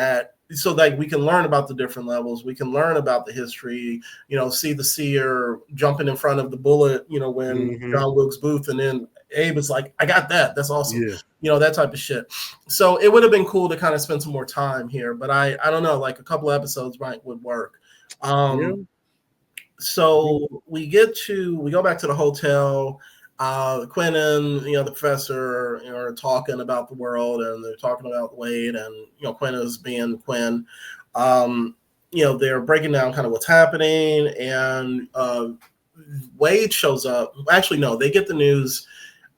so that we can learn about the different levels. We can learn about the history, see the seer jumping in front of the bullet, when John Wilkes Booth, and then Abe is like, I got that. That's awesome. That type of shit. So it would have been cool to kind of spend some more time here, but I don't know, like a couple of episodes would work. So we go back to the hotel. Quinn and the professor are talking about the world, and they're talking about Wade, and Quinn is being Quinn. they're breaking down kind of what's happening, and Wade shows up. Actually, no, they get the news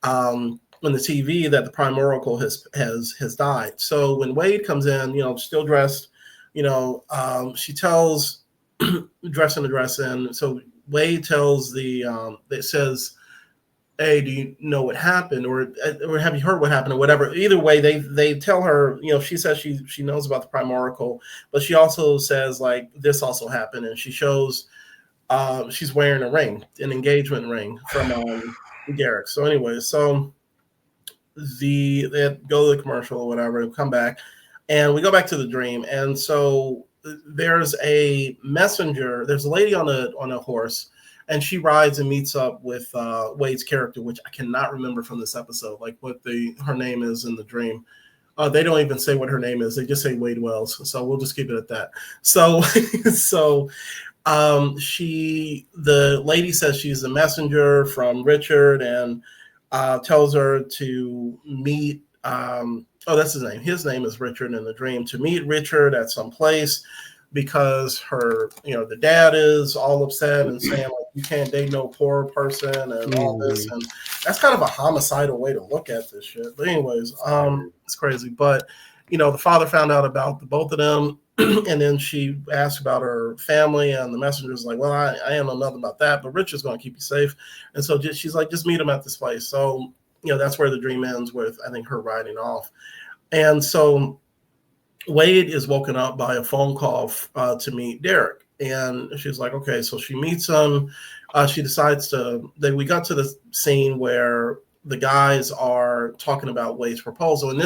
on the TV that the Prime Oracle has died. So when Wade comes in, still dressed, she tells dress in the dress in. So Wade tells it says, "Hey, do you know what happened, or have you heard what happened, or whatever?" Either way, they tell her, she says she knows about the Prime Oracle, but she also says like this also happened, and she shows she's wearing a ring, an engagement ring from Derek. So anyway, so they go to the commercial or whatever, come back, and we go back to the dream, and so there's a messenger. There's a lady on a horse, and she rides and meets up with Wade's character, which I cannot remember from this episode, like what her name is in the dream. They don't even say what her name is; they just say Wade Wells. So we'll just keep it at that. So so the lady says she's a messenger from Richard, and tells her to meet that's his name. His name is Richard in the dream, to meet Richard at some place because the dad is all upset and saying like you can't date no poor person and all this, and that's kind of a homicidal way to look at this shit. But anyways, it's crazy. But the father found out about the both of them. And then she asked about her family, and the messenger's like, well, I don't know nothing about that, but Richard's going to keep you safe. And so she's like, just meet him at this place. So, that's where the dream ends with, I think, her riding off. And so Wade is woken up by a phone call to meet Derek. And she's like, okay, so she meets him. She decides we got to the scene where the guys are talking about Wade's proposal. And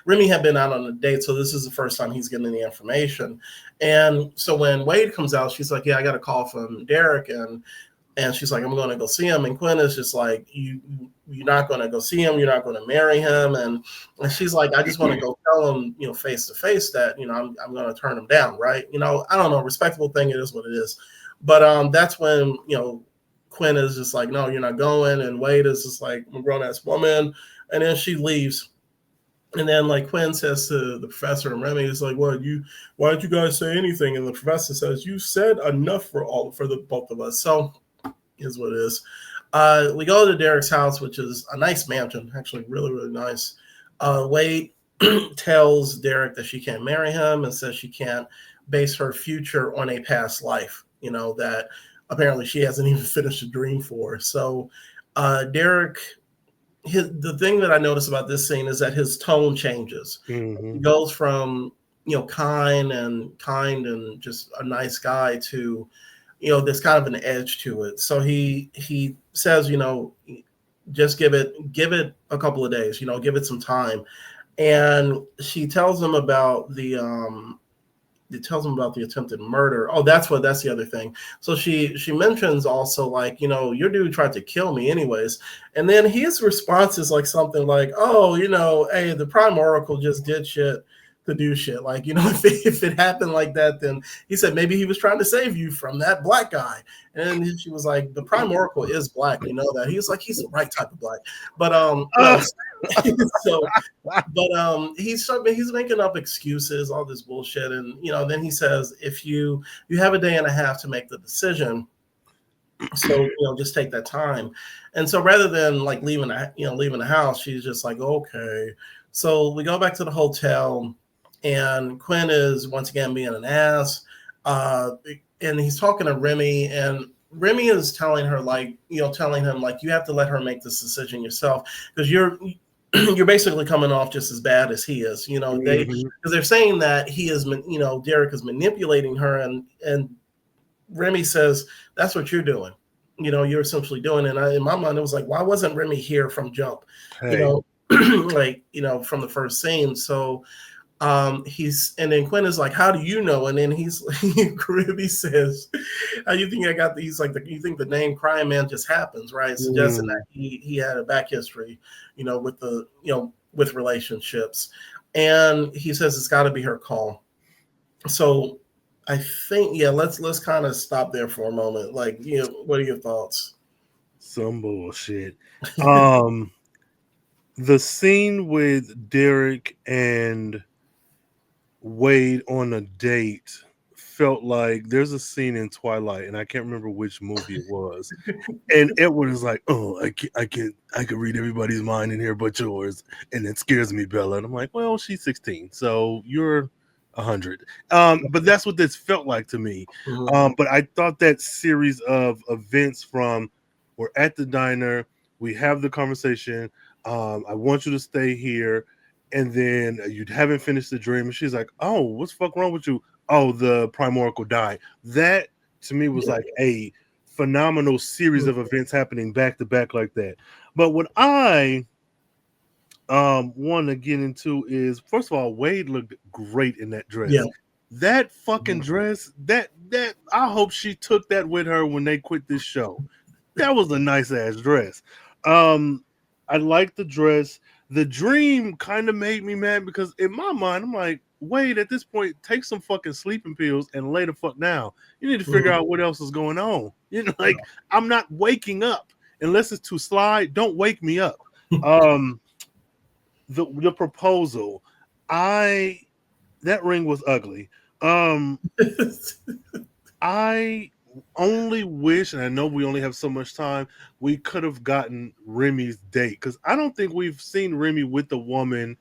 Remy had been out on a date, so this is the first time he's getting the information. And so when Wade comes out, she's like, yeah, I got a call from Derek. And she's like, I'm going to go see him. And Quinn is just like, you're not going to go see him. You're not going to marry him. And she's like, I just want to go tell him, face to face that, I'm going to turn him down. Right. I don't know. Respectable thing. It is what it is. But that's when, Quinn is just like, no, you're not going. And Wade is just like, I'm a grown ass woman. And then she leaves. And then like Quinn says to the professor, and Remy is like, why don't you guys say anything? And the professor says, you said enough for the both of us. So is what it is. We go to Derek's house, which is a nice mansion, actually really, really nice. Wade tells Derek that she can't marry him and says she can't base her future on a past life, that apparently she hasn't even finished a dream for. So Derek, the thing that I noticed about this scene is that his tone changes. He goes from, kind and just a nice guy to, there's kind of an edge to it. So he says, just give it a couple of days, give it some time. And she tells him about the attempted murder. Oh, that's the other thing. So she mentions also like, your dude tried to kill me anyways. And then his response is like something like, oh, hey, the Prime Oracle just did shit to do shit. Like, if it happened like that, then he said maybe he was trying to save you from that black guy. And she was like, the Prime Oracle is black, that. He was like, he's the right type of black. But he's making up excuses, all this bullshit. And then he says, if you have a day and a half to make the decision, so just take that time. And so rather than like leaving the house, she's just like, okay. So we go back to the hotel, and Quinn is once again being an ass, and he's talking to Remy, and Remy is telling him like you have to let her make this decision yourself, because you're basically coming off just as bad as he is. Because they're saying that he is, Derek is manipulating her, and Remy says that's what you're doing. You're essentially doing it. And in my mind, it was like, why wasn't Remy here from jump? Hey. From the first scene. So and then Quinn is like, how do you know? And then Remy says, how do you think I got these? Like, you think the name Crying Man just happens, right? Suggesting that he had a back history, with relationships. And he says it's got to be her call. So I think, let's kind of stop there for a moment. Like, what are your thoughts? Some bullshit. The scene with Derek and Wade on a date felt like there's a scene in Twilight, and I can't remember which movie it was, and Edward is like, "Oh, I can read everybody's mind in here but yours," and it scares me, Bella. And I'm like, "Well, she's 16, so you're 100." But that's what this felt like to me. But I thought that series of events from we're at the diner, we have the conversation. I want you to stay here, and then you haven't finished the dream, and she's like, "Oh, what's the fuck wrong with you?" "Oh, the Primordial died." That to me was like a phenomenal series of events happening back to back like that. But what I want to get into is, first of all, Wade looked great in that dress. That fucking dress, that I hope she took that with her when they quit this show. That was a nice ass dress. I like the dress. The dream kind of made me mad because in my mind, I'm like, Wade, at this point, take some fucking sleeping pills and lay the fuck down. You need to figure out what else is going on. You know, like I'm not waking up unless it's to slide. Don't wake me up. The proposal, that ring was ugly. I only wish, and I know we only have so much time, we could have gotten Remy's date, because I don't think we've seen Remy with the woman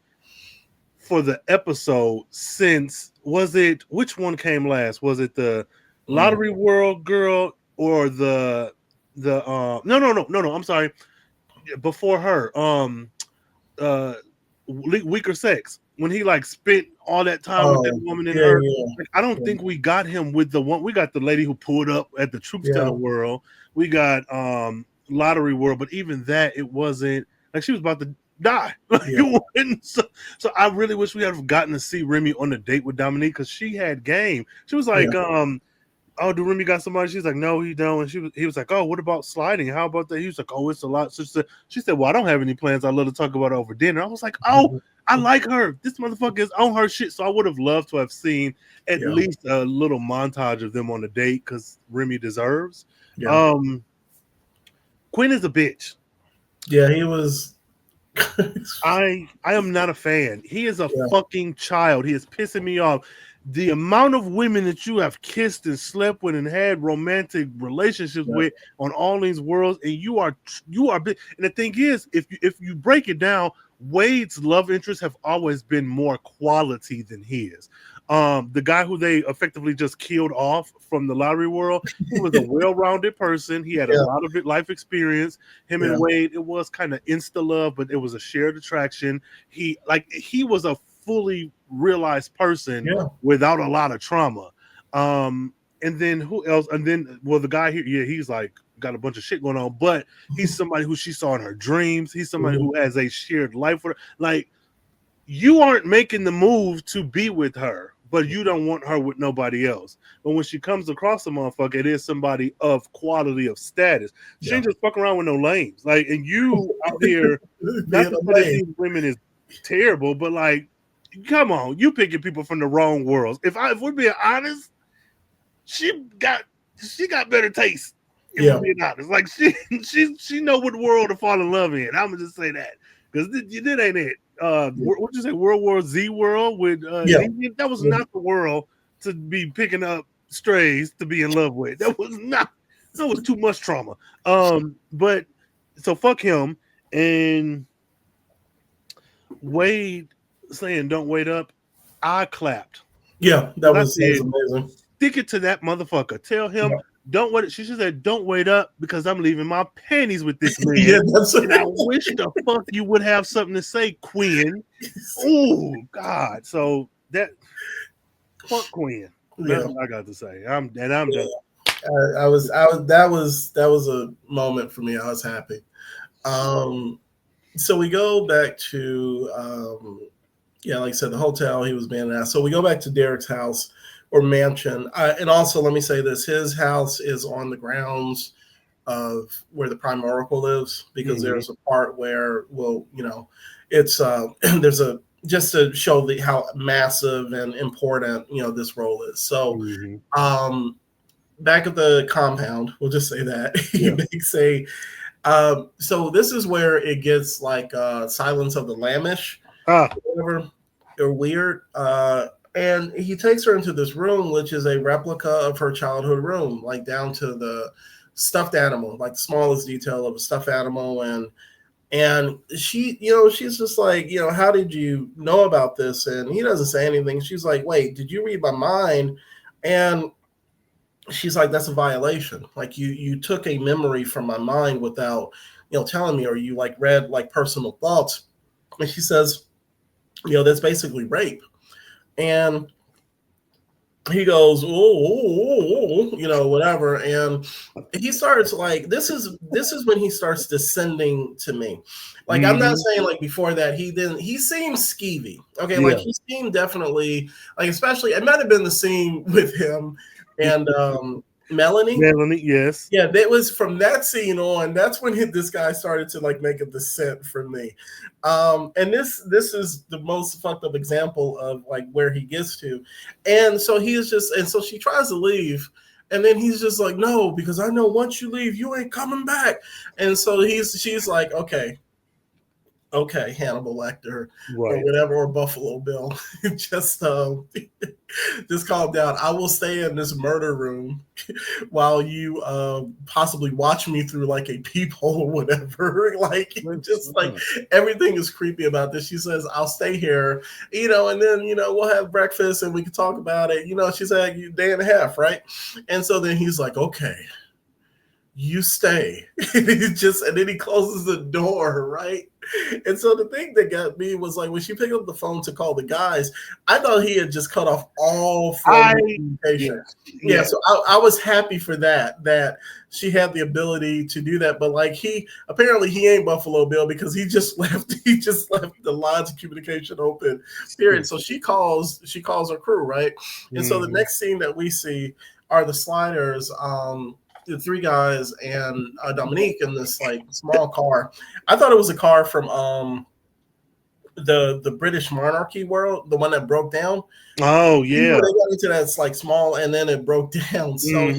for the episode since, which one came last? Was it the Lottery World girl or no, I'm sorry, before her, Weaker Sex, when he like spent all that time with that woman in her. Like, I don't think we got him with the one. We got the lady who pulled up at the Truth Teller World. We got Lottery World, but even that, it wasn't like she was about to die. Like, it wasn't, so I really wish we had gotten to see Remy on a date with Dominique, because she had game. She was like, "Oh, do Remy got somebody?" She's like, "No, he don't." And he was like, "Oh, what about sliding? How about that?" He was like, "Oh, it's a lot." So she said, "Well, I don't have any plans. I'd love to talk about it over dinner." I was like, "Oh, I like her. This motherfucker is on her shit." So I would have loved to have seen at least a little montage of them on a date, because Remy deserves. Quinn is a bitch. Yeah, he was. I am not a fan. He is a fucking child. He is pissing me off. The amount of women that you have kissed and slept with and had romantic relationships with on all these worlds, and you are big. And the thing is, if you break it down, Wade's love interests have always been more quality than his. The guy who they effectively just killed off from the Lottery World, he was a well-rounded person. He had a lot of life experience. Him and Wade, it was kind of insta love, but it was a shared attraction. He was a fully realized person without a lot of trauma. And then who else? And then, well, the guy here, he's like got a bunch of shit going on, but he's somebody who she saw in her dreams. He's somebody who has a shared life with her. Like, you aren't making the move to be with her, but you don't want her with nobody else. But when she comes across a motherfucker, it is somebody of quality, of status. She ain't just fuck around with no lames. Like, and you out here, not to say that these women is terrible, but like, come on, you picking people from the wrong worlds. If we're being honest, she got better taste. If we're being honest, like she know what world to fall in love in. I'm gonna just say that, because it ain't it. What you say, World War Z world with that was not the world to be picking up strays to be in love with. That was too much trauma. But so fuck him. And Wade saying don't wait up, I clapped. That was amazing. Stick it to that motherfucker. Tell him don't wait. She said don't wait up, because I'm leaving my panties with this man. And I wish the fuck you would have something to say, Quinn. Oh God. So that fuck Quinn. That's what I got to say. I'm done. That was a moment for me. I was happy. So we go back to like I said, the hotel he was being at. So we go back to Derek's house or mansion. And also, let me say this: his house is on the grounds of where the Prime Oracle lives, because there's a part where, it's there's a, just to show how massive and important this role is. So back at the compound, we'll just say that he makes a. So this is where it gets like Silence of the Lambs-ish, whatever, or weird. And he takes her into this room, which is a replica of her childhood room, like down to the stuffed animal, like the smallest detail of a stuffed animal. And she, she's just like, how did you know about this? And he doesn't say anything. She's like, wait, did you read my mind? And she's like, that's a violation. Like you took a memory from my mind without, telling me, or you like read like personal thoughts. And she says, that's basically rape. And he goes, whatever. And he starts like, this is when he starts descending to me. Like, I'm not saying like before that he seemed skeevy. Okay. Like he seemed definitely like, especially it might have been the scene with him and Melanie. Yes. Yeah, that was from that scene on. That's when this guy started to like make a descent for me. And this is the most fucked up example of like where he gets to. And so so she tries to leave. And then he's just like, no, because I know once you leave, you ain't coming back. And so she's like, okay, Hannibal Lecter or whatever, or Buffalo Bill, just calm down. I will stay in this murder room while you possibly watch me through like a peephole or whatever. Like, just like everything is creepy about this. She says, I'll stay here, and then, we'll have breakfast and we can talk about it. She said, you day and a half, right? And so then he's like, okay, you stay. And then he closes the door, right? And so the thing that got me was like when she picked up the phone to call the guys, I thought he had just cut off all phone communication. Yeah, so I was happy for that she had the ability to do that. But like he ain't Buffalo Bill, because he just left the lines of communication open. Period. So she calls her crew, right? And so the next scene that we see are the Sliders, the three guys and Dominique in this like small car. I thought it was a car from the British monarchy world, the one that broke down. Oh yeah, they got into that it's like small, and then it broke down. So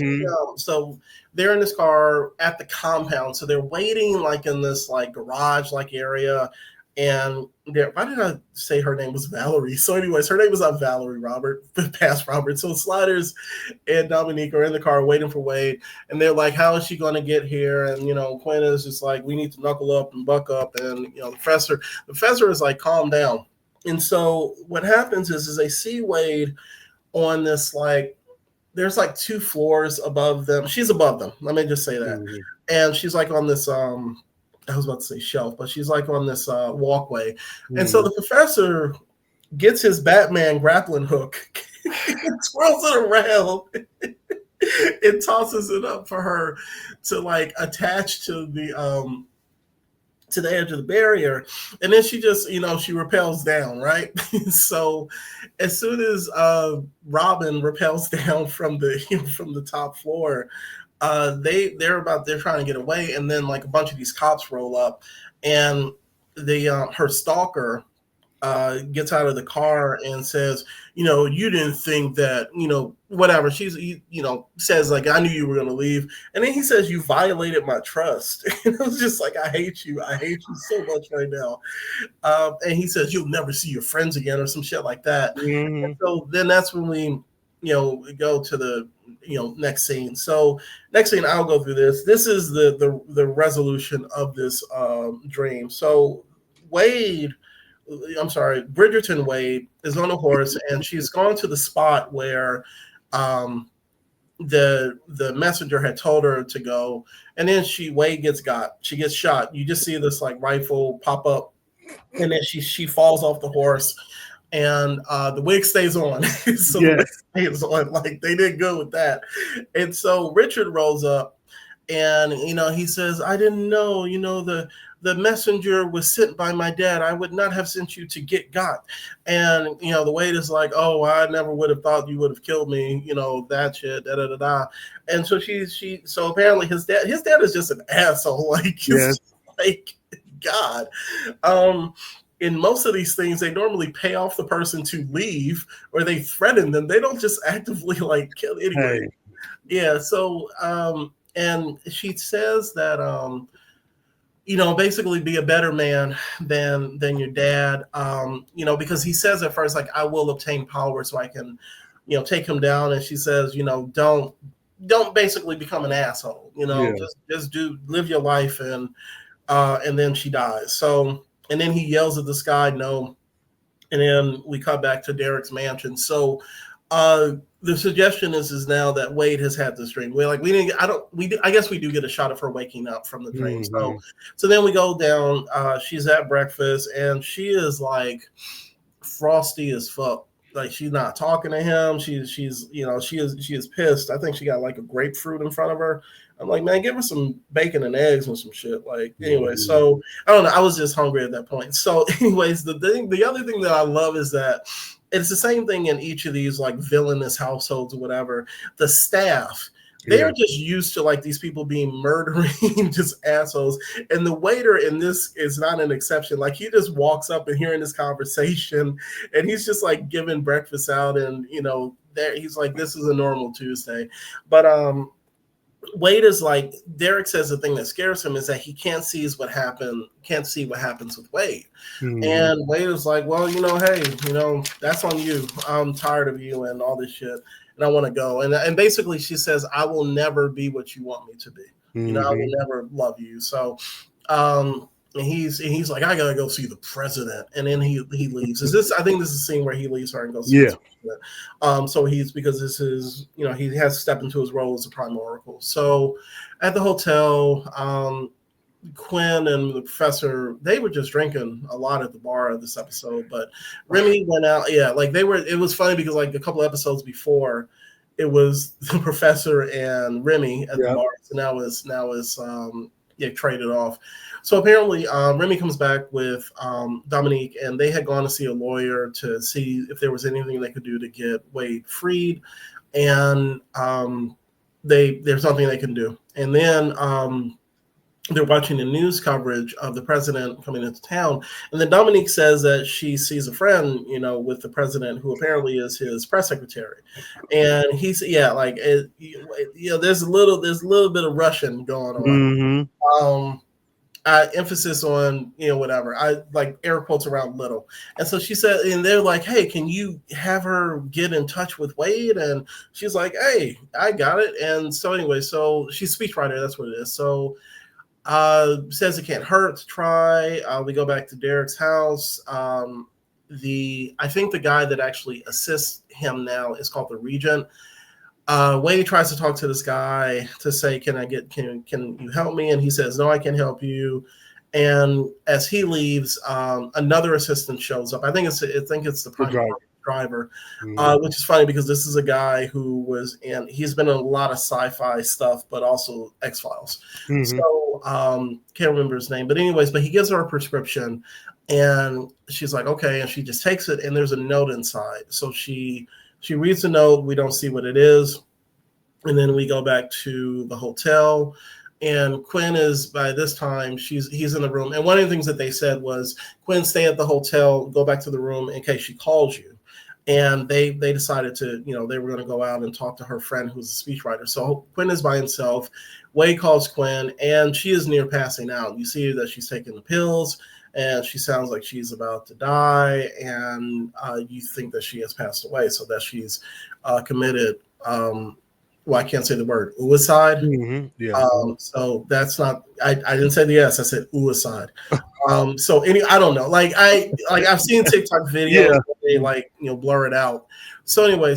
so they're in this car at the compound. So they're waiting like in this like garage like area. And why did I say her name was Valerie? So, anyways, her name was not Valerie Robert, past Robert. So Sliders and Dominique are in the car waiting for Wade, and they're like, "How is she going to get here?" And Quinn is just like, "We need to knuckle up and buck up." And the professor is like, "Calm down." And so what happens is they see Wade on this like, there's like 2 floors above them. She's above them. Let me just say that, and she's like on this I was about to say shelf, but she's like on this walkway. And so the professor gets his Batman grappling hook and twirls it around and tosses it up for her to like attach to the edge of the barrier. And then she just, she rappels down, right? So as soon as Robin rappels down from the top floor, they're trying to get away, and then like a bunch of these cops roll up, and her stalker gets out of the car and says, you didn't think that, whatever. She's, says like, I knew you were going to leave. And then he says, you violated my trust. And I was just like, I hate you so much right now. And he says, you'll never see your friends again, or some shit like that. And so then that's when we go to the next scene. So next scene, I'll go through this. This is the resolution of this dream. So Bridgerton Wade is on a horse, and she's gone to the spot where the messenger had told her to go, and then Wade gets shot. You just see this like rifle pop up, and then she falls off the horse. And the wig stays on. So the wig stays on. Like, they did good with that. And so Richard rolls up, and he says, I didn't know, the messenger was sent by my dad. I would not have sent you to get got. And the Wade is like, oh, I never would have thought you would have killed me, that shit, da da da da. And so so apparently his dad is just an asshole. Like, like, God. In most of these things, they normally pay off the person to leave, or they threaten them. They don't just actively like kill anybody. Yeah. So, and she says that basically be a better man than your dad. Because he says at first, like, I will obtain power so I can, take him down. And she says, don't basically become an asshole. Yeah. Just do live your life, and then she dies. So, and then he yells at the sky, no. And then we cut back to Derek's mansion. So, the suggestion is now that Wade has had this dream. We're like, we didn't. I guess we do get a shot of her waking up from the dream. Mm-hmm. So then we go down. She's at breakfast, and she is like frosty as fuck. Like, she's not talking to him. She is pissed. I think she got like a grapefruit in front of her. I'm like, man, give her some bacon and eggs and some shit. Like, anyway, so I don't know. I was just hungry at that point. So, anyways, the other thing that I love is that it's the same thing in each of these like villainous households or whatever. The staff, they are just used to like these people being murdering just assholes. And the waiter in this is not an exception. Like, he just walks up and hearing this conversation, and he's just like giving breakfast out, and there he's like, this is a normal Tuesday. But Wade is like, Derek says the thing that scares him is that he can't see what happens with Wade. Mm-hmm. And Wade is like, well, hey, that's on you. I'm tired of you and all this shit, and I want to go. And basically she says, I will never be what you want me to be. Mm-hmm. I will never love you. So and he's like, I gotta go see the president, and then he leaves. I think this is a scene where he leaves her and goes see the president. So because this is, he has stepped into his role as a prime oracle. So at the hotel, Quinn and the professor, they were just drinking a lot at the bar of this episode, but Remy went out. Yeah, like it was funny because like a couple episodes before, it was the professor and Remy at the bar. So now it's traded off. So apparently, Remy comes back with Dominique, and they had gone to see a lawyer to see if there was anything they could do to get Wade freed, and there's nothing they can do. And then they're watching the news coverage of the president coming into town, and then Dominique says that she sees a friend, with the president, who apparently is his press secretary, and he's there's a little bit of Russian going on. Mm-hmm. Emphasis on whatever, I like air quotes around little. And so she said, and they're like, hey, can you have her get in touch with Wade? And she's like, hey, I got it. And so anyway, so she's a speechwriter, that's what it is. So says it can't hurt to try. We go back to Derek's house. I think the guy that actually assists him now is called the Regent. Wade tries to talk to this guy to say, can you help me? And he says, no, I can't help you. And as he leaves, another assistant shows up. I think it's the prime driver, which is funny because this is a guy he's been in a lot of sci-fi stuff, but also X-Files. Mm-hmm. So can't remember his name, but he gives her a prescription, and she's like, okay, and she just takes it, and there's a note inside. So she reads the note. We don't see what it is. And then we go back to the hotel, and Quinn is, by this time, he's in the room. And one of the things that they said was, Quinn, stay at the hotel, go back to the room in case she calls you. And they decided to, they were going to go out and talk to her friend who's a speechwriter. So Quinn is by himself. Wade calls Quinn, and she is near passing out. You see that she's taking the pills, and she sounds like she's about to die, and you think that she has passed away, so that she's committed, I can't say the word, suicide. Mm-hmm. Yeah. So that's not, I didn't say the S, I said suicide. So I don't know. I've seen TikTok videos where they blur it out. So anyway,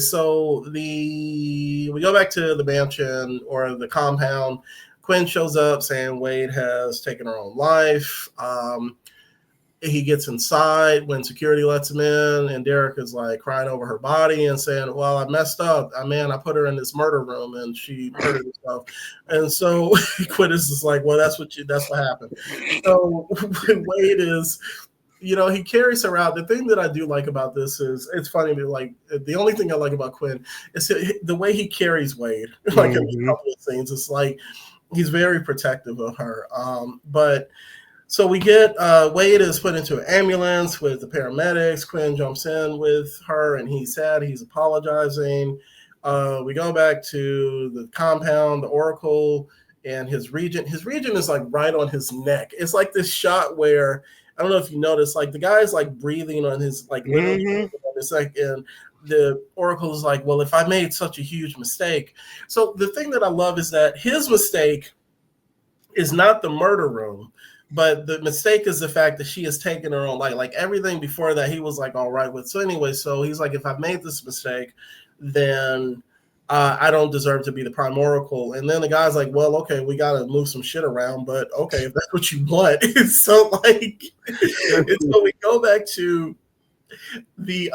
we go back to the mansion or the compound. Quinn shows up saying Wade has taken her own life. He gets inside when security lets him in, and Derek is like crying over her body and saying, well, I messed up. I put her in this murder room and she murdered herself. And so Quinn is just like, well, that's what happened. So Wade is, he carries her out. The thing that I do like about this is, it's funny, like, the only thing I like about Quinn is the way he carries Wade. Like, in a couple of scenes, it's like he's very protective of her. So we get Wade is put into an ambulance with the paramedics. Quinn jumps in with her, and he's sad. He's apologizing. We go back to the compound, the Oracle and his regent is like right on his neck. It's like this shot where I don't know if you noticed, like the guy's like breathing on his like literally on his like, and the oracle is like, well, if I made such a huge mistake. So the thing that I love is that his mistake is not the murder room, but the mistake is the fact that she has taken her own life. Like everything before that, he was like all right with. So anyway, so he's like, if I've made this mistake, then I don't deserve to be the prime oracle. And then the guy's like, well, okay, we got to move some shit around, but okay, if that's what you want. So like, and so we go back to the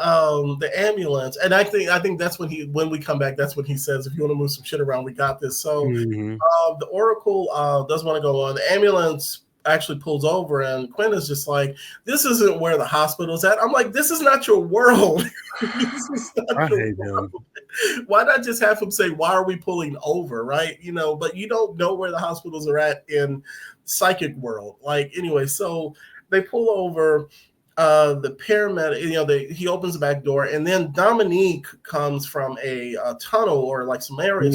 ambulance, and I think that's when we come back, that's when he says, if you want to move some shit around, we got this. So the oracle doesn't want to go on. The ambulance actually pulls over, and Quinn is just like, this isn't where the hospital's at. I'm like, this is not your world. This is not your world. Why not just have him say, why are we pulling over, right? You know, but you don't know where the hospitals are at in psychic world. Like anyway, so they pull over. The paramedic, you know, he opens the back door, and then Dominique comes from a tunnel or like some area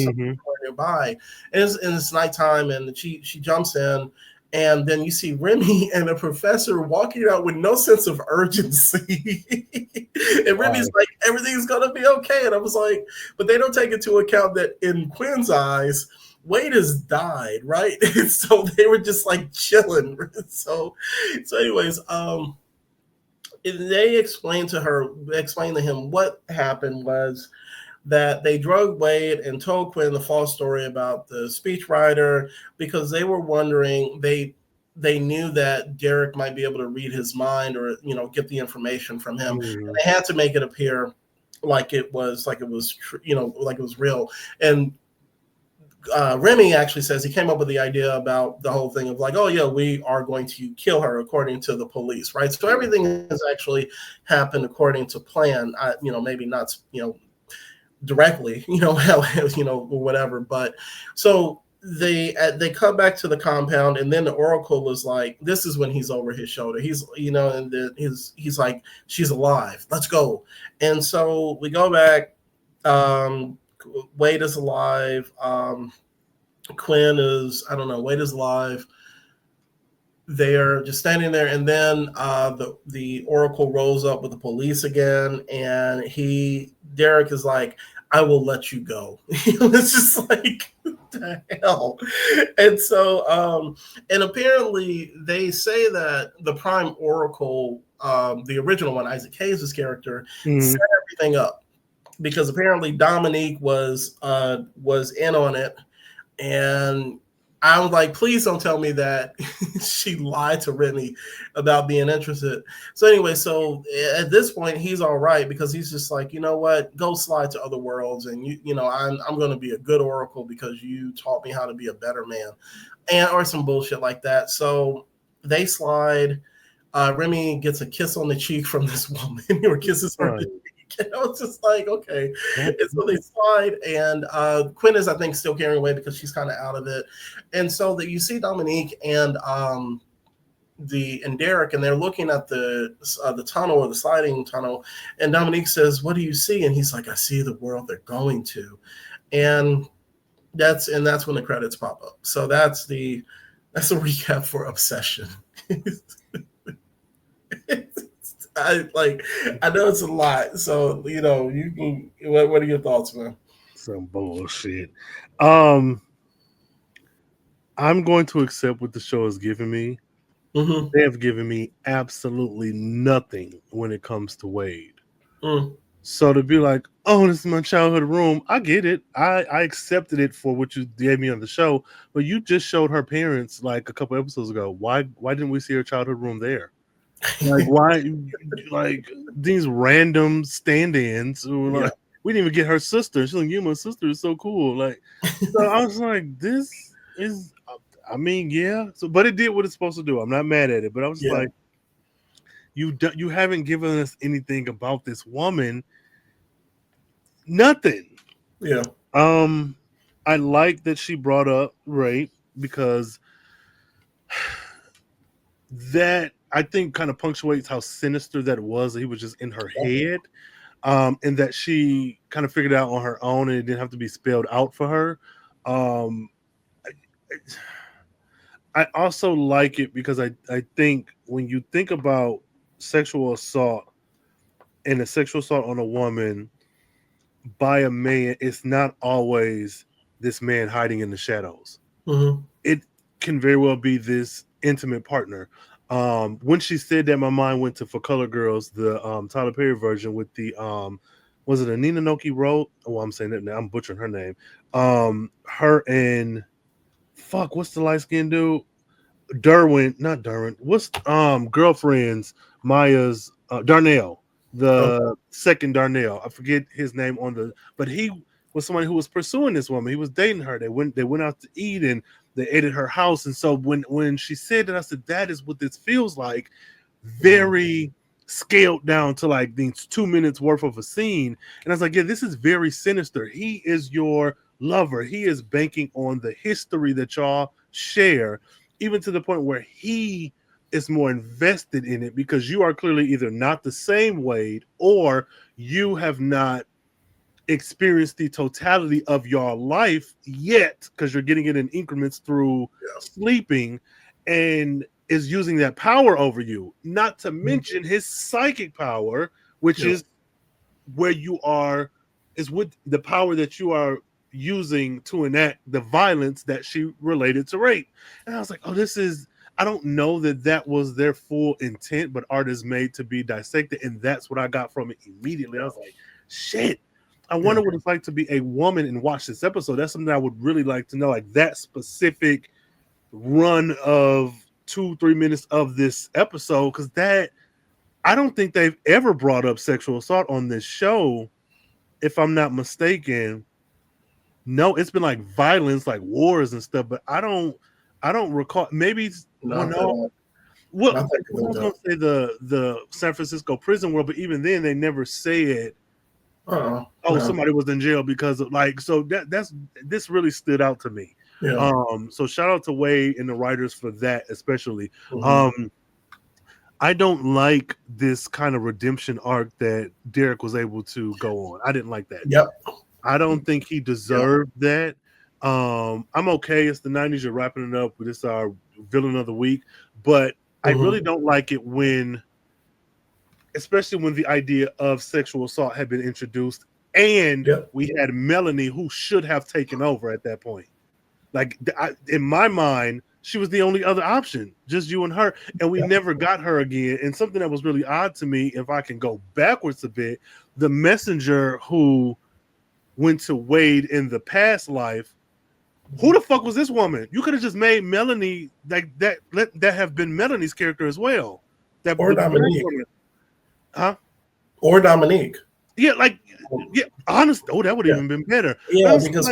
nearby, and it's nighttime, and she jumps in, and then you see Remy and the professor walking out with no sense of urgency, and Remy's like, everything's gonna be okay, and I was like, but they don't take into account that in Quinn's eyes, Wade has died, right? So they were just like chilling. So anyways, they explained to him what happened was that they drugged Wade and told Quinn the false story about the speechwriter because they were wondering, they knew that Derek might be able to read his mind or, you know, get the information from him. And they had to make it appear like it was you know, like it was real. And Remy actually says he came up with the idea about the whole thing of like, oh yeah, we are going to kill her according to the police, right? So everything has actually happened according to plan. You know, maybe not, you know, directly, you know, you know, or whatever. But so they come back to the compound, and then the oracle is like, this is when he's over his shoulder. He's, you know, and he's like, she's alive. Let's go. And so we go back. Wade is alive. Quinn is, I don't know, Wade is alive. They're just standing there, and then the oracle rolls up with the police again, and Derek is like, I will let you go. It's just like, what the hell? And so, and apparently they say that the prime oracle, the original one, Isaac Hayes' character, set everything up, because apparently Dominique was in on it, and I was like, please don't tell me that she lied to Remy about being interested. So anyway, so at this point, he's all right, because he's just like, you know what, go slide to other worlds, and you know, I'm going to be a good oracle because you taught me how to be a better man, or some bullshit like that. So they slide. Remy gets a kiss on the cheek from this woman, or kisses her. And I was just like, okay. And so they slide, and Quinn is, I think, still carrying away because she's kind of out of it. And so that you see Dominique and Derek, and they're looking at the tunnel, or the sliding tunnel, and Dominique says, what do you see? And he's like, I see the world they're going to. And that's when the credits pop up. So that's a recap for Obsession. I know it's a lot, so you know, you can. What are your thoughts, man? Some bullshit. I'm going to accept what the show has given me. They have given me absolutely nothing when it comes to Wade. So to be like, oh, this is my childhood room, I get it. I accepted it for what you gave me on the show, but you just showed her parents like a couple episodes ago. Why didn't we see her childhood room there? Like, why, like, these random stand-ins who were like, we didn't even get her sister. She's like, you, my sister is so cool. Like, so I was like, this is, I mean, yeah. So, but it did what it's supposed to do. I'm not mad at it, but I was like, you haven't given us anything about this woman. Nothing. Yeah. I like that she brought up rape, because that, I think, kind of punctuates how sinister that was. He was just in her head, and that she kind of figured it out on her own, and it didn't have to be spelled out for her. I also like it because I think when you think about sexual assault and a sexual assault on a woman by a man, it's not always this man hiding in the shadows. Mm-hmm. It can very well be this intimate partner. When she said that, my mind went to For Color Girls, the Tyler Perry version with the was it a Nina Noki wrote? Oh, I'm saying that now. I'm butchering her name. Her and fuck, what's the light skinned dude? Derwin, not Derwin. What's girlfriend's Maya's Darnell, Okay. the second Darnell. I forget his name on the, but he was somebody who was pursuing this woman. He was dating her. They went out to eat and they ate at her house. And so when she said that, I said that is what this feels like. Mm-hmm. Very scaled down to like these 2 minutes worth of a scene. And I was like, yeah, this is very sinister. He is your lover. He is banking on the history that y'all share, even to the point where he is more invested in it because you are clearly either not the same Wade or you have not experienced the totality of your life yet because you're getting it in increments through Yeah. sleeping and is using that power over you. Not to Mm-hmm. mention his psychic power, which Yeah. is where you are, is with the power that you are using to enact the violence that she related to rape. And I was like, oh, this is, I don't know that that was their full intent, but art is made to be dissected. And that's what I got from it immediately. I was like, shit. I Yeah. wonder what it's like to be a woman and watch this episode. That's something I would really like to know. Like that specific run of 2-3 minutes of this episode, because that I don't think they've ever brought up sexual assault on this show, if I'm not mistaken. No, it's been like violence, like wars and stuff, but I don't recall. Maybe well, Not that no. What not that I good was gonna though. say the San Francisco prison world, but even then they never said, oh, No. somebody was in jail because of like, so that's this really stood out to me. Yeah. So shout out to Wade and the writers for that, especially. Mm-hmm. I don't like this kind of redemption arc that Derek was able to go on. I didn't like that. Yep. I don't think he Yep. deserved that. I'm okay. It's the 90s. You're wrapping it up with this our villain of the week, but I really Mm-hmm. don't like it when, especially when the idea of sexual assault had been introduced and Yep. we had Melanie who should have taken over at that point. Like in my mind, she was the only other option, just you and her, and we Yep. never got her again. And something that was really odd to me, if I can go backwards a bit, the messenger who went to Wade in the past life, who the fuck was this woman? You could have just made Melanie like that. Let that have been Melanie's character as well. That Or the black Dominique. woman, huh? Or Dominique. Yeah, like yeah, honest. Oh, that would have Yeah. even been better. Yeah, I'm saying, because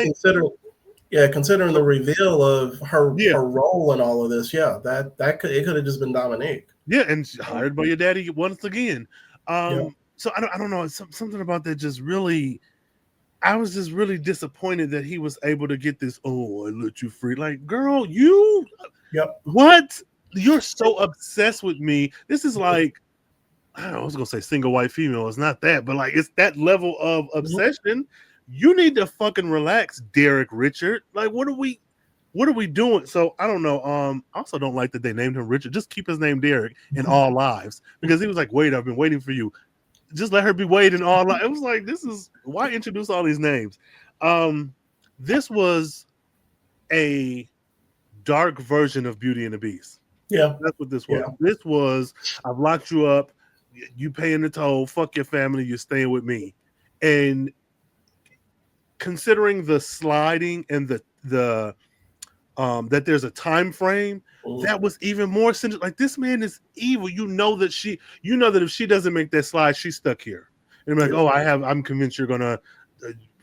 like, considering the reveal of yeah, her role in all of this, yeah, that could have just been Dominique. yeah, and hired by your daddy once again. Yeah. So I don't know. Something about that just really. I was just really disappointed that he was able to get this. Oh, I let you free. Like, girl, you Yep. what? You're so obsessed with me. This is like, I don't know, I was gonna say single white female. It's not that, but like it's that level of Mhm. obsession. You need to fucking relax, Derek Richard. Like, what are we doing? So I don't know. I also don't like that they named him Richard. Just keep his name Derek in all lives. Because he was like, wait, I've been waiting for you. Just let her be Wade in all lives. It was like, this is why introduce all these names. This was a dark version of Beauty and the Beast. Yeah. That's what this was. Yeah. This was, I've locked you up, you paying the toll, fuck your family, you're staying with me. And considering the sliding and the that there's a time frame, Mhm. that was even more sinister. Like, this man is evil. You know that if she doesn't make that slide, she's stuck here. And I'm like, Yeah. oh, I'm convinced you're gonna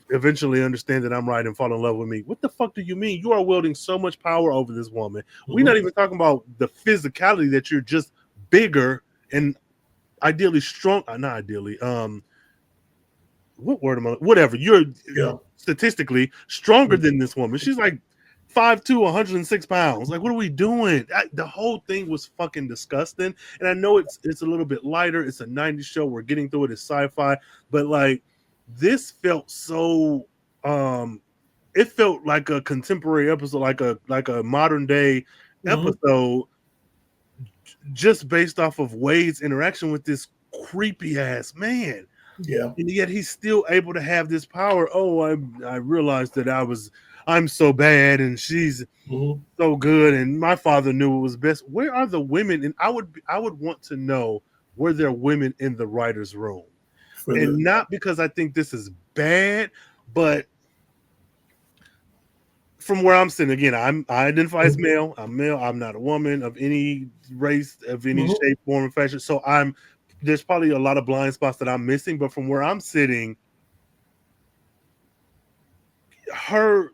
eventually understand that I'm right and fall in love with me. What the fuck do you mean? You are wielding so much power over this woman. We're not Mhm. even talking about the physicality, that you're just bigger and ideally strong. Not ideally. What word am I? Whatever. You're Yeah. statistically stronger than this woman. She's like 5'2", 106 pounds. Like, what are we doing? The whole thing was fucking disgusting. And I know it's a little bit lighter. It's a 90s show. We're getting through it. It's sci-fi. But like, this felt so it felt like a contemporary episode, like a modern day episode, just based off of Wade's interaction with this creepy ass man. Yeah. And yet he's still able to have this power. Oh, I realized that I'm so bad and she's so good, and my father knew it was best. Where are the women? And I would want to know, were there women in the writer's room? And not because I think this is bad, but from where I'm sitting, again, I identify as male. I'm male. I'm not a woman of any race, of any shape, form, or fashion. So there's probably a lot of blind spots that I'm missing. But from where I'm sitting, her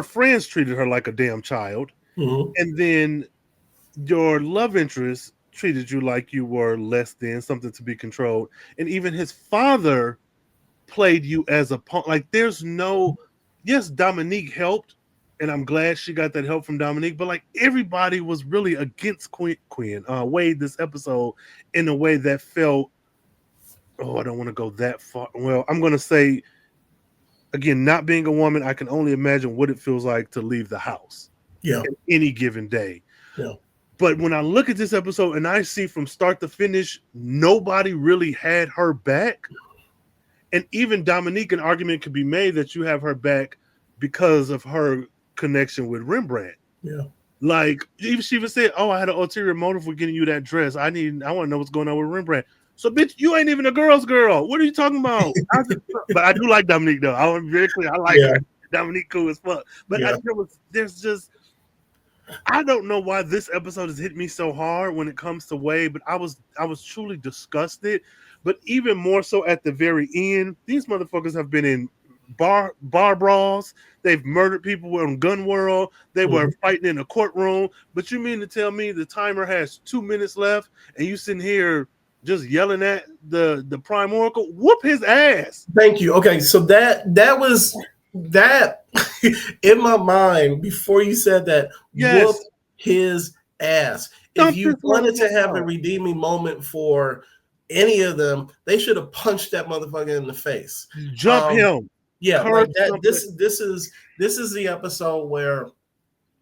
friends treated her like a damn child, and then your love interest treated you like you were less than, something to be controlled, and even his father played you as a pawn. Like, there's no, yes, Dominique helped, and I'm glad she got that help from Dominique, but like, everybody was really against Wade this episode in a way that felt, oh, I don't want to go that far. Well, I'm going to say, again, not being a woman, I can only imagine what it feels like to leave the house any given day. Yeah. But when I look at this episode and I see from start to finish, nobody really had her back. And even Dominique, an argument could be made that you have her back because of her connection with Rembrandt. Yeah. Like, even she even said, oh, I had an ulterior motive for getting you that dress. I want to know what's going on with Rembrandt. So, bitch, you ain't even a girl's girl. What are you talking about? But I do like Dominique, though. I want to be very clear. I like her. Dominique cool as fuck. But there's just, I don't know why this episode has hit me so hard when it comes to Wade, but I was truly disgusted. But even more so at the very end, these motherfuckers have been in bar brawls. They've murdered people on Gun World. They were fighting in a courtroom. But you mean to tell me the timer has 2 minutes left and you sitting here just yelling at the Prime Oracle? Whoop his ass. Thank you. Okay, so that was that in my mind before you said that. Whoop his ass. If you wanted to have a redeeming moment for any of them, they should have punched that motherfucker in the face. Jump him. Yeah, like that. This is the episode where,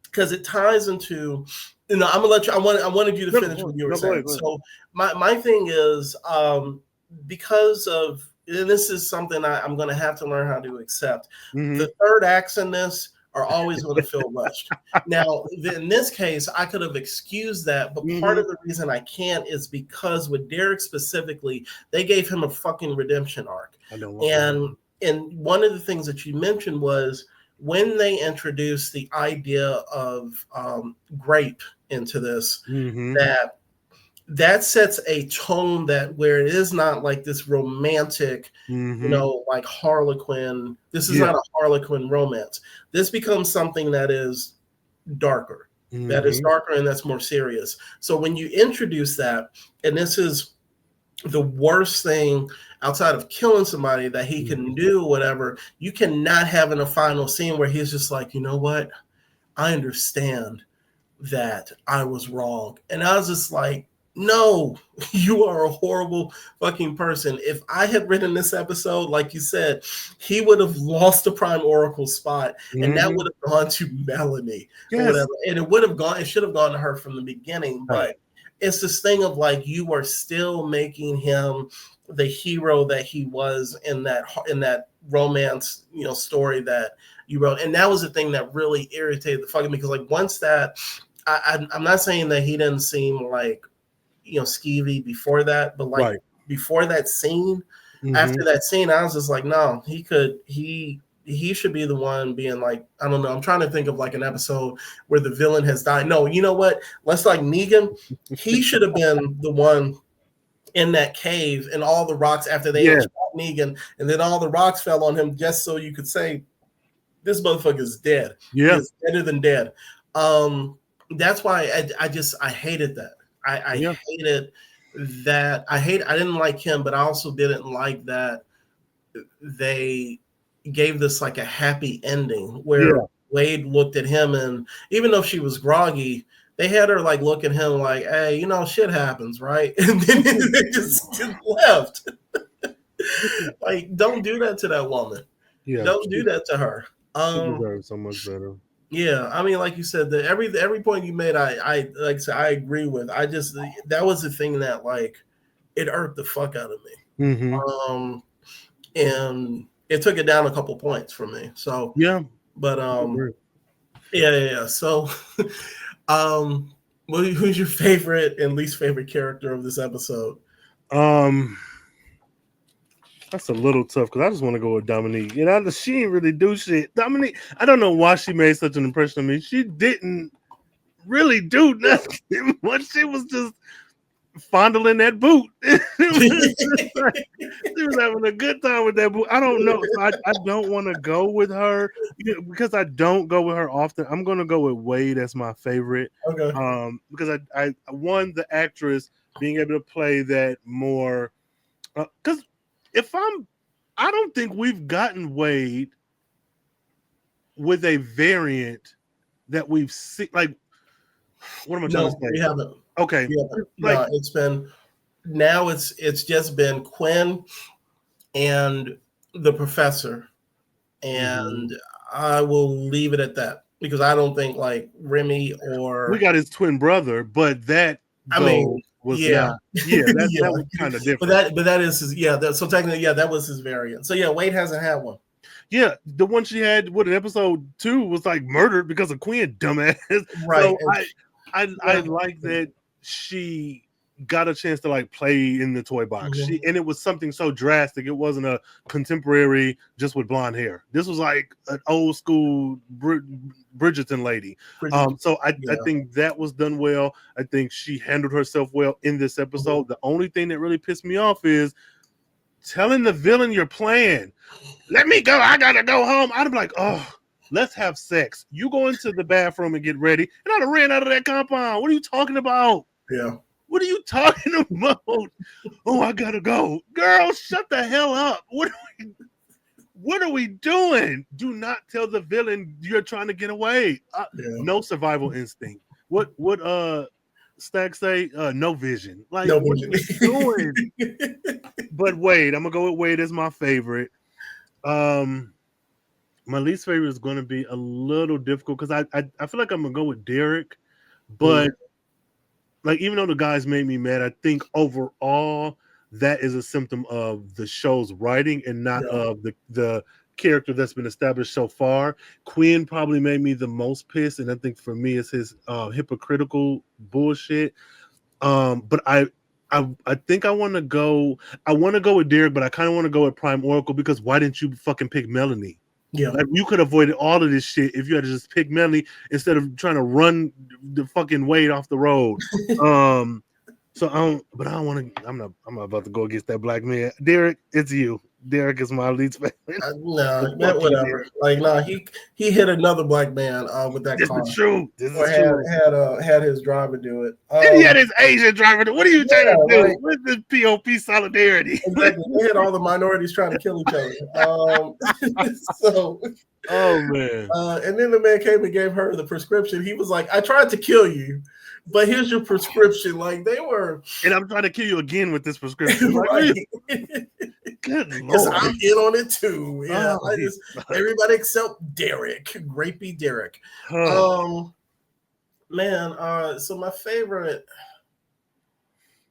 because it ties into, I'm gonna let you. I wanted you to finish what you were saying. So my thing is, because of, and this is something I'm going to have to learn how to accept. The third acts in this are always going to feel rushed. Now, in this case, I could have excused that, but part of the reason I can't is because with Derek specifically, they gave him a fucking redemption arc. And one of the things that you mentioned was when they introduced the idea of grape into this, that sets a tone that where it is not like this romantic, like Harlequin. This is not a Harlequin romance. This becomes something that is darker, that is darker and that's more serious. So when you introduce that, and this is the worst thing outside of killing somebody that he can do, whatever, you cannot have in a final scene where he's just like, you know what? I understand that I was wrong. And I was just like, no, you are a horrible fucking person. If I had written this episode, like you said, he would have lost the Prime Oracle spot, and that would have gone to Melanie or whatever. And it should have gone to her from the beginning. But it's this thing of like, you are still making him the hero that he was in that romance, story that you wrote. And that was the thing that really irritated the fucking, because like once that, I'm not saying that he didn't seem like, skeevy before that, but like before that scene, after that scene, I was just like, no, he should be the one being like, I don't know. I'm trying to think of like an episode where the villain has died. No, you know what? Let's like Negan. He should have been the one in that cave and all the rocks after they had shot Negan, and then all the rocks fell on him just so you could say, this motherfucker is dead. Yeah. He is better than dead. That's why I hated that. I hated that. I didn't like him, but I also didn't like that they gave this like a happy ending where Wade looked at him, and even though she was groggy, they had her like look at him like, hey, shit happens, right? And then they just left. Like, don't do that to that woman. Don't do that to her. She deserves so much better. Yeah, I mean, like you said, every point you made, I like I said, I agree with. I just that was the thing that like it irked the fuck out of me. Mm-hmm. And it took it down a couple points for me. So Yeah, but yeah. So who's your favorite and least favorite character of this episode? That's a little tough because I just want to go with Dominique. You know, she didn't really do shit. Dominique, I don't know why she made such an impression on me. She didn't really do nothing. What she was just fondling that boot. She was having a good time with that boot. I don't know. So I don't want to go with her because I don't go with her often. I'm going to go with Wade as my favorite. Okay. Because I won the actress being able to play that more. Because I don't think we've gotten Wade with a variant that we've seen. Like, what am I trying to say? We haven't. Okay, no, it's been now. It's just been Quinn and the professor, and I will leave it at that because I don't think like Remy or we got his twin brother, but that was not. Yeah, that was kind of different. But that is his. Yeah, so technically, that was his variant. So yeah, Wade hasn't had one. Yeah, the one she had in episode 2 was like murdered because of Quinn, dumbass. Right. So I like that she got a chance to like play in the toy box. And it was something so drastic. It wasn't a contemporary just with blonde hair. This was like an old school Bridgerton lady. So I think that was done well. I think she handled herself well in this episode. The only thing that really pissed me off is telling the villain your plan. Let me go. I gotta go home. I'd be like, oh, let's have sex. You go into the bathroom and get ready. And I'd have ran out of that compound. What are you talking about? Yeah. What are you talking about? Oh, I gotta go. Girl, shut the hell up. What are we doing? Do not tell the villain you're trying to get away. No survival instinct. What Stack say? No vision. Like, no vision. What are we doing? But Wade, I'm gonna go with Wade as my favorite. My least favorite is going to be a little difficult because I feel like I'm gonna go with Derek, but like even though the guys made me mad, I think overall that is a symptom of the show's writing and not of the character that's been established so far. Quinn probably made me the most pissed, and I think for me it's his hypocritical bullshit. But I think I want to go with Derek, but I kind of want to go with Prime Oracle because why didn't you fucking pick Melanie? Yeah, like you could have avoided all of this shit if you had to just pick Melanie instead of trying to run the fucking Wade off the road. So I don't want to. I'm not about to go against that black man. Derek, it's you. Derek is my least favorite. No, whatever. Like, no, he hit another black man with that car. This is true. Had his driver do it. And he had his Asian driver do it. What are you trying to do? Like, what's this POP solidarity? Exactly. They had all the minorities trying to kill each other. So, oh man. And then the man came and gave her the prescription. He was like, "I tried to kill you, but here's your prescription." Like they were, and I'm trying to kill you again with this prescription. Right. Good Lord. Because I'm in on it too. Yeah, everybody except Derek, Grapey Derek. Man, so my favorite,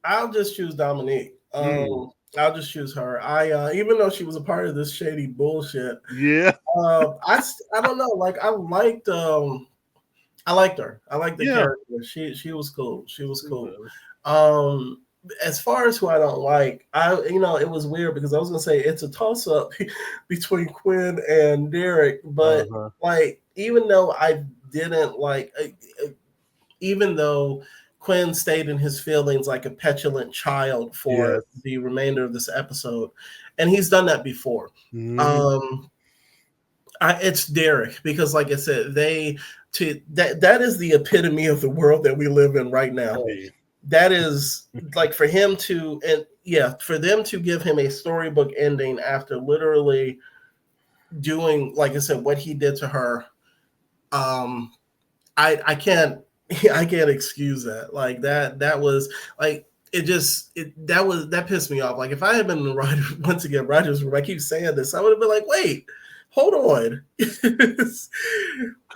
I'll just choose Dominique. I'll just choose her. Even though she was a part of this shady bullshit. Yeah. I don't know. Like I liked her. I liked the character. She was cool. She was cool. As far as who I don't like, it was weird because I was gonna say it's a toss up between Quinn and Derek, but like even though I didn't like, even though Quinn stayed in his feelings like a petulant child for the remainder of this episode, and he's done that before. It's Derek because, like I said, that is the epitome of the world that we live in right now. That is like for him to, for them to give him a storybook ending after literally doing, like I said, what he did to her. I can't excuse that. Like that was like that pissed me off. Like if I had been in the writer's room, I keep saying this, I would have been like, wait, hold on.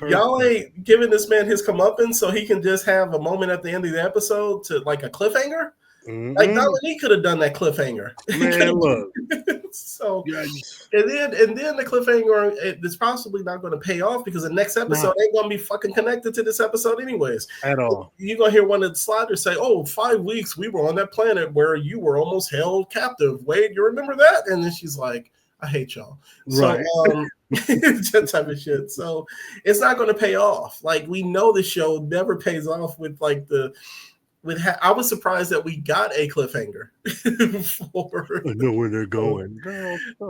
Y'all ain't giving this man his comeuppance so he can just have a moment at the end of the episode to like a cliffhanger. Mm-hmm. Like Dominique could have done that cliffhanger. Man, look. So and then the cliffhanger is possibly not going to pay off because the next episode ain't going to be fucking connected to this episode anyways. At all. You're going to hear one of the sliders say, "Oh, 5 weeks we were on that planet where you were almost held captive. Wade, you remember that?" And then she's like, "I hate y'all." Right. So that type of shit. So it's not going to pay off. Like we know the show never pays off with like the. I was surprised that we got a cliffhanger. I know where they're going.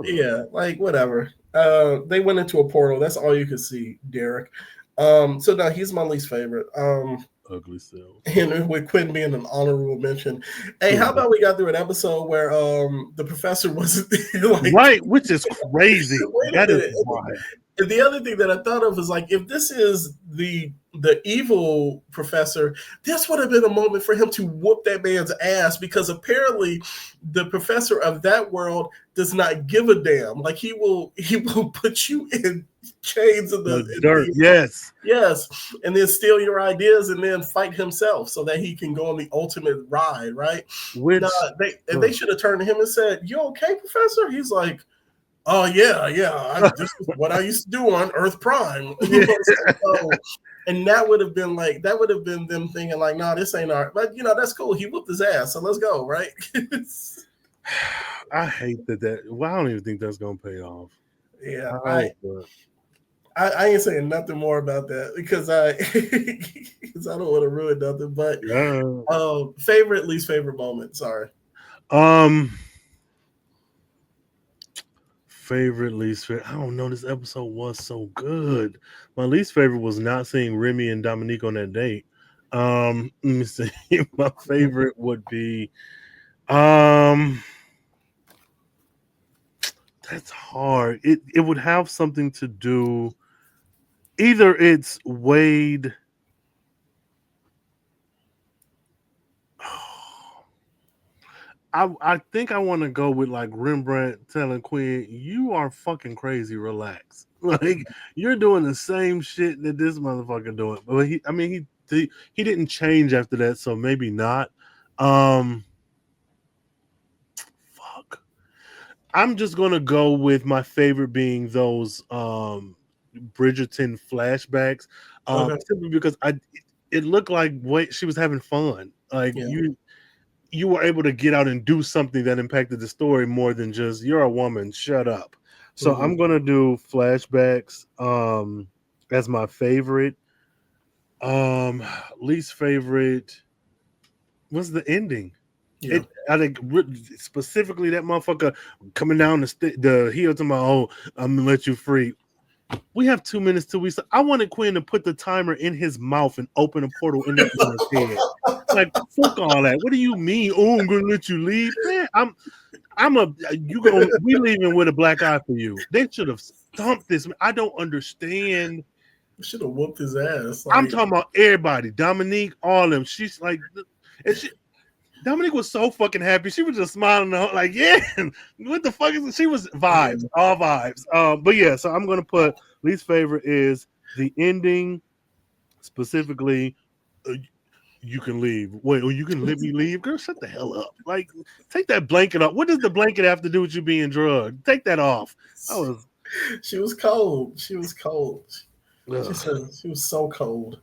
Yeah, like whatever. They went into a portal. That's all you could see, Derek. So now he's my least favorite. Ugly self. And with Quinn being an honorable mention. Hey, how about we got through an episode where the professor wasn't like, right, which is crazy. That is wild. And the other thing that I thought of is like, if this is the evil professor, this would have been a moment for him to whoop that man's ass because apparently the professor of that world does not give a damn. Like he will put you in chains in the dirt. Yes, and then steal your ideas and then fight himself so that he can go on the ultimate ride. Right? Which they should have turned to him and said, "You okay, Professor?" He's like, "Oh yeah. This is what I used to do on Earth Prime." And that would have been them thinking like, "No, this ain't our." But that's cool. He whooped his ass, so let's go, right? I hate that. Well, I don't even think that's gonna pay off. Yeah, I ain't saying nothing more about that because I don't want to ruin nothing. But favorite, least favorite moment. Sorry. Favorite, least favorite. I don't know. This episode was so good. My least favorite was not seeing Remy and Dominique on that date. Let me see. My favorite would be that's hard. It would have something to do. Either it's Wade. I think I want to go with like Rembrandt telling Quinn, "You are fucking crazy. Relax. Like you're doing the same shit that this motherfucker doing." But he didn't change after that, so maybe not. Fuck. I'm just gonna go with my favorite being those Bridgerton flashbacks. Simply because it looked like she was having fun. Like you were able to get out and do something that impacted the story more than just "you're a woman, shut up." So I'm gonna do flashbacks as my favorite. Least favorite was the ending. Yeah. I think specifically that motherfucker coming down the hill to my I'm gonna let you free. We have 2 minutes till we start. I wanted Quinn to put the timer in his mouth and open a portal in that man's head. Like, fuck all that. What do you mean? Oh, I'm gonna let you leave, man. We leaving with a black eye for you. They should have stomped this. I don't understand. Should have whooped his ass. Like, I'm talking about everybody. Dominique, all of them. She's like, Dominique was so fucking happy. She was just smiling, like, yeah, what the fuck is it? She was vibes, all vibes. But yeah, so I'm gonna put least favorite is the ending, specifically. You can leave. Wait, you can let me leave, girl? Shut the hell up! Like, take that blanket off. What does the blanket have to do with you being drugged? Take that off. She was cold. She was cold. She was so cold.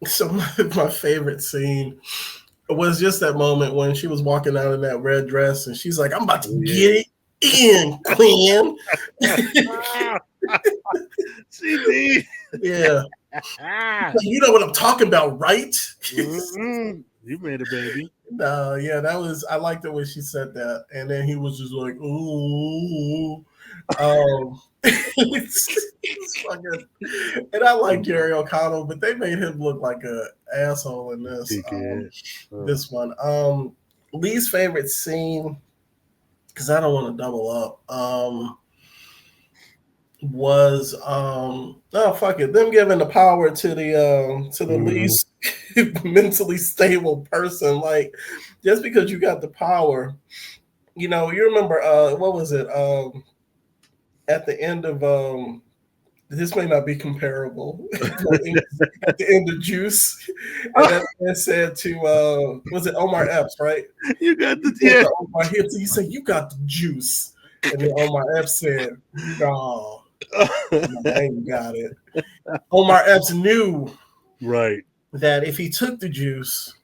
So my favorite scene was just that moment when she was walking out in that red dress and she's like, "I'm about to get it in, Quinn." She did. Yeah. You know what I'm talking about, right? You made a baby. No, yeah, I liked it when she said that. And then he was just like, "Ooh." It's fucking, and I like Jerry O'Connell, but they made him look like an asshole in this. This one. Least favorite scene, because I don't want to double up. Was fuck it, them giving the power to the least mentally stable person. Like, just because you got the power, you remember what was it? at the end of this may not be comparable, but at the end of Juice, and that man said to was it Omar Epps, right? You got the He said to Omar, he said, "You got the juice," and then Omar Epps said, "No, I ain't got it." Omar Epps knew right. that if he took the juice,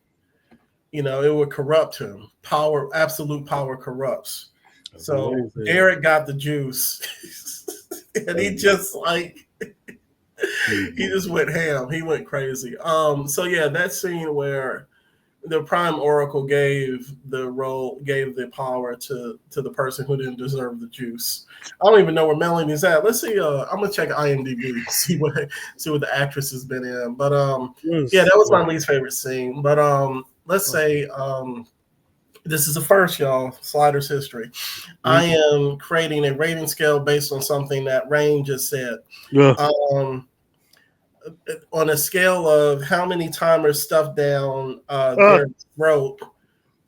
it would corrupt him. Power, absolute power corrupts. So Derek got the juice, and he just he just went ham. He went crazy. So yeah, that scene where the Prime Oracle gave the power to the person who didn't deserve the juice. I don't even know where Melanie's at. Let's see. I'm gonna check IMDb, see what the actress has been in. But yeah, that was my least favorite scene. But let's say this is the first, y'all. Sliders history. I am creating a rating scale based on something that Rain just said. On a scale of how many timers stuffed down Derek's throat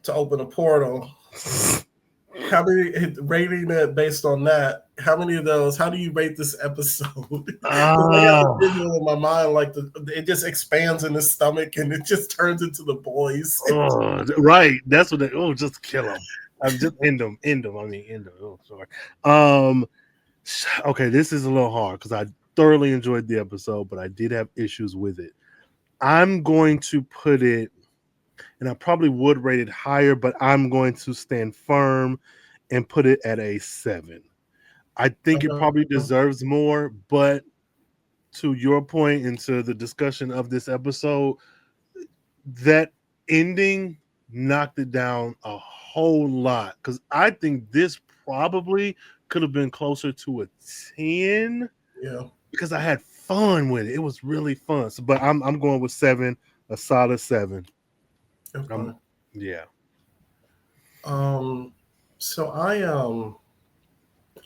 to open a portal, how many rating it based on that? How many of those? How do you rate this episode? I got the visual in my mind, like it just expands in his stomach and it just turns into the boys. Right, that's what they. Oh, just kill him. I'm just end him. I mean, end him. Oh, sorry. Okay, this is a little hard because I thoroughly enjoyed the episode, but I did have issues with it. I'm going to put it, and I probably would rate it higher, but I'm going to stand firm and put it at a 7. I think it probably deserves more, but to your point and to the discussion of this episode, that ending knocked it down a whole lot because I think this probably could have been closer to a 10. Yeah, because I had fun with it. It was really fun. So, but I'm going with 7, a solid 7. okay. Yeah. So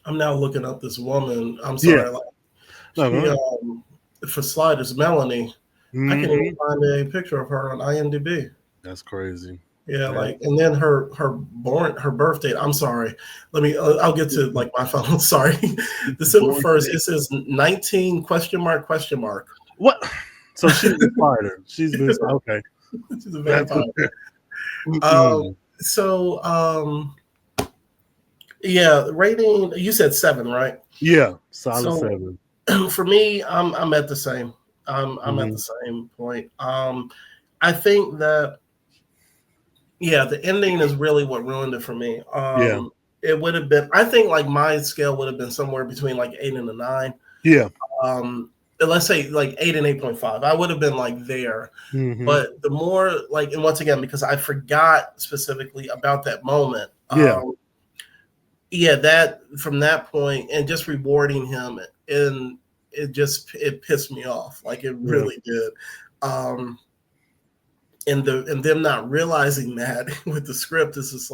I'm now looking up this woman. I'm sorry, for Sliders, Melanie. I can't even find a picture of her on IMDb. That's crazy. Yeah, and then her birth date. I'm sorry. Let me. I'll get to my phone. Sorry. December 1st. It says 19 ? What? So she's a fighter. She's been okay. She's a vampire. Yeah, rating. You said 7, right? Yeah, solid 7. For me, I'm at the same. I'm at the same point. I think that. Yeah, the ending is really what ruined it for me. It would have been. I think my scale would have been somewhere between 8 and a 9. Yeah. Let's say 8 and 8.5. I would have been there. But the more and once again, because I forgot specifically about that moment. That from that point and just rewarding him, and it pissed me off. It really did. And them not realizing that with the script is just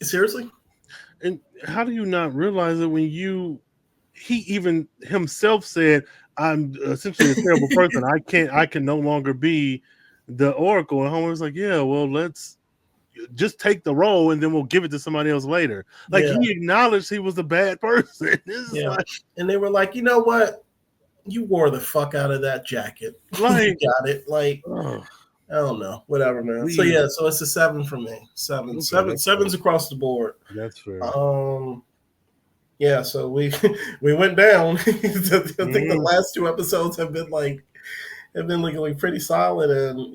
seriously. And how do you not realize it when he even himself said, "I'm essentially a terrible person. I can no longer be the Oracle." And Homer's like, "Yeah, well, let's just take the role and then we'll give it to somebody else later." He acknowledged he was a bad person. And they were like, you know what? You wore the fuck out of that jacket. You got it. I don't know. Whatever, man. So yeah, so it's a 7 for me. 7. Okay, 7's across the board. That's fair. Yeah, so we went down. I think the last 2 episodes have been pretty solid, and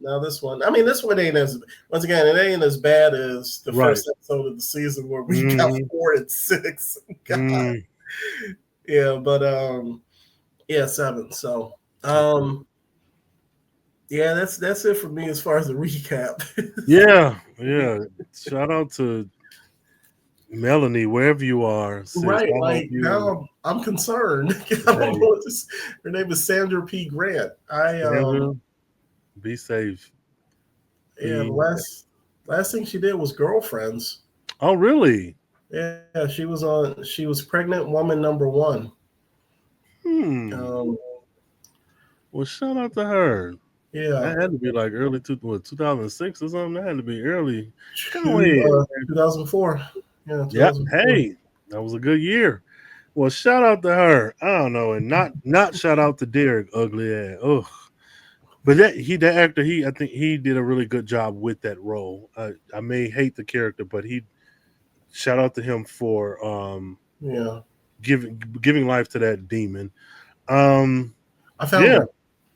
now this one. I mean, this one ain't as it ain't as bad as the first episode of the season where we got 4 and 6. God. Yeah, but 7. So yeah, that's it for me as far as the recap. Yeah. Shout out to Melanie, wherever you are. Sis. Right, now I'm concerned. Her name is Sandra P. Grant. Be safe. Yeah, the last thing she did was Girlfriends. Oh, really? Yeah, she was pregnant woman number 1. Well, shout out to her. Yeah, that had to be early 2006 or something. That had to be early. 2004. Yeah, Yep. 2004. Hey, that was a good year. Well, shout out to her. I don't know, and not shout out to Derek, ugly ass. Oh, but that actor, I think he did a really good job with that role. I may hate the character, but he shout out to him for Yeah, giving life to that demon. Um, I found yeah. her.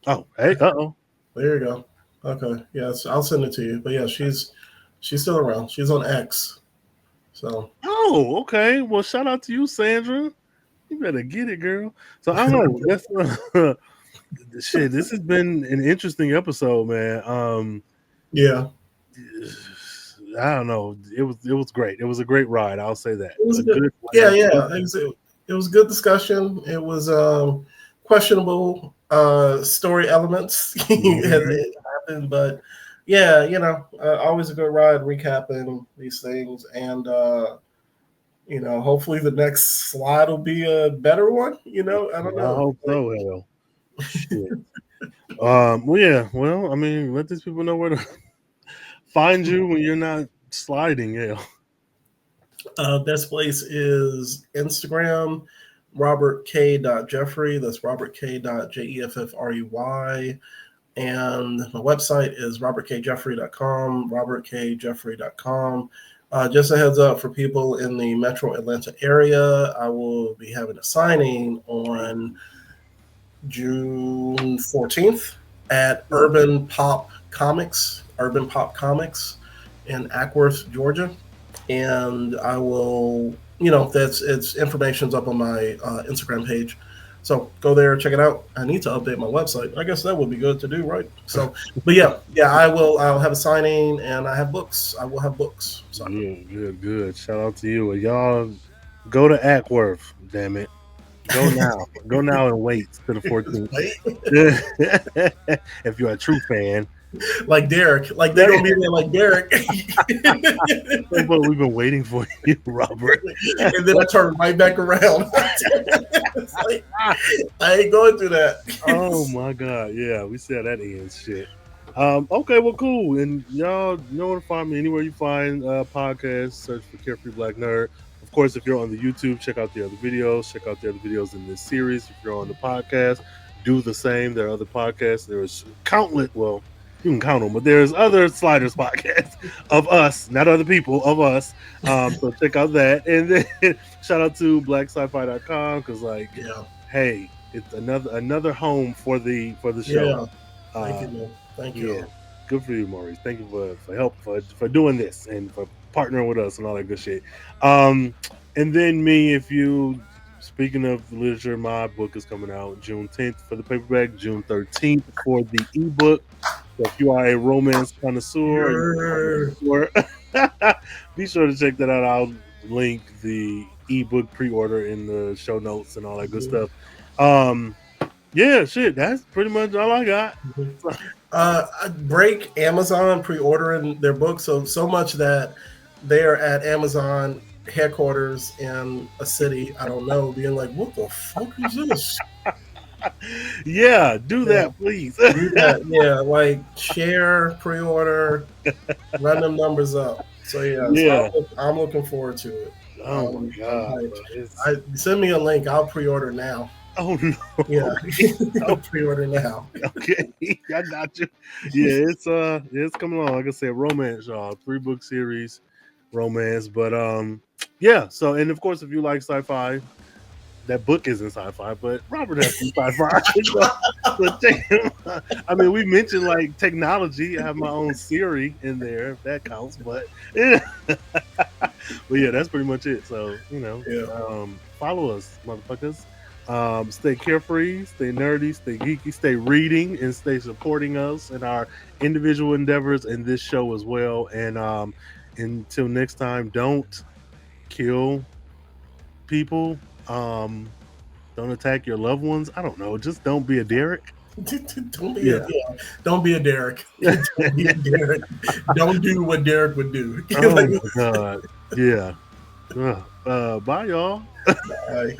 Oh, hey, uh-oh. There you go. Okay, yes, I'll send it to you. But yeah, she's still around. She's on X. So Oh, okay. Well, shout out to you, Sandra. You better get it, girl. So I don't know. That's shit. This has been an interesting episode, man. yeah, I don't know. It was great. It was a great ride. I'll say that. it was A a good. good Yeah, laugh. yeah. It was a good discussion. It was questionable story elements as Mhm. it happened, but yeah, always a good ride recapping these things, and hopefully the next slide will be a better one. I don't I know. hope Like, so. Hell, shit. Well, yeah. Well, I mean, let these people know where to find you when you're not sliding. Hell. best place is Instagram, Robert K. Jeffrey. That's Robert K. Jeffrey. And my website is robertkjeffrey.com, robertkjeffrey.com. Just a heads up for people in the metro Atlanta area, I will be having a signing on June 14th at Urban Pop Comics in Ackworth, Georgia. And I will, it's information's up on my Instagram page. So go there, check it out. I need to update my website. I guess that would be good to do, right? So, but yeah, I'll have a signing, and I have books. I will have books. So Good. Shout out to you. Y'all go to Ackworth. Damn it. Go now. Go now and wait to the 14th. If you're a true fan. like Derek, like they're gonna be there, like Derek. That's what we've been waiting for you, Robert. And then I turn right back around. It's like, I ain't going through that. Oh my god, yeah, we said that ends shit. Okay, well, cool. And y'all know where to find me anywhere you find podcasts. Search for Carefree Black Nerd. Of course, if you're on the YouTube, check out the other videos. Check out the other videos in this series. If you're on the podcast, do the same. There are other podcasts. There's countless. Well, you can count them, but there's other Sliders podcasts of us, not other people, of us. So check out that. And then shout out to blacksci-fi.com because, like, Yeah. hey, it's another home for the Yeah. show. Thank you, man. Thank Yeah, you. good for you, Maurice. Thank you for help for doing this and for partnering with us and all that good shit. And then me, if you speaking of literature, my book is coming out June 10th for the paperback, June 13th for the ebook. So if you are a romance connoisseur, be sure to check that out. I'll link the ebook pre-order in the show notes and all that good stuff. Yeah, shit, that's pretty much all I got. Break Amazon pre-ordering their book so much that they're at Amazon headquarters in a city I don't know, being like, "What the fuck is this?" Yeah, do that, please. Do that, yeah. Like share, pre-order, run them numbers up. So Yeah. so I'm looking forward to it. Oh my god! Send me a link. I'll pre-order now. Oh no! Yeah, I'll pre-order now. Okay, I got you. Yeah, it's coming along. Like I said, romance, y'all. 3-book series, romance. But yeah. So, and of course, if you like sci-fi, that book isn't sci-fi, but Robert has some sci-fi. I mean, we mentioned like technology. I have my own Siri in there, if that counts. But yeah, but yeah, that's pretty much it. So follow us, motherfuckers. Stay carefree, stay nerdy, stay geeky, stay reading, and stay supporting us in our individual endeavors in this show as well. And until next time, don't kill people. Don't attack your loved ones. I don't know. Just don't be a Derek. Don't be a Derek. Don't be a Derek. Don't do what Derek would do. Oh my god. Yeah. Bye, y'all. Bye.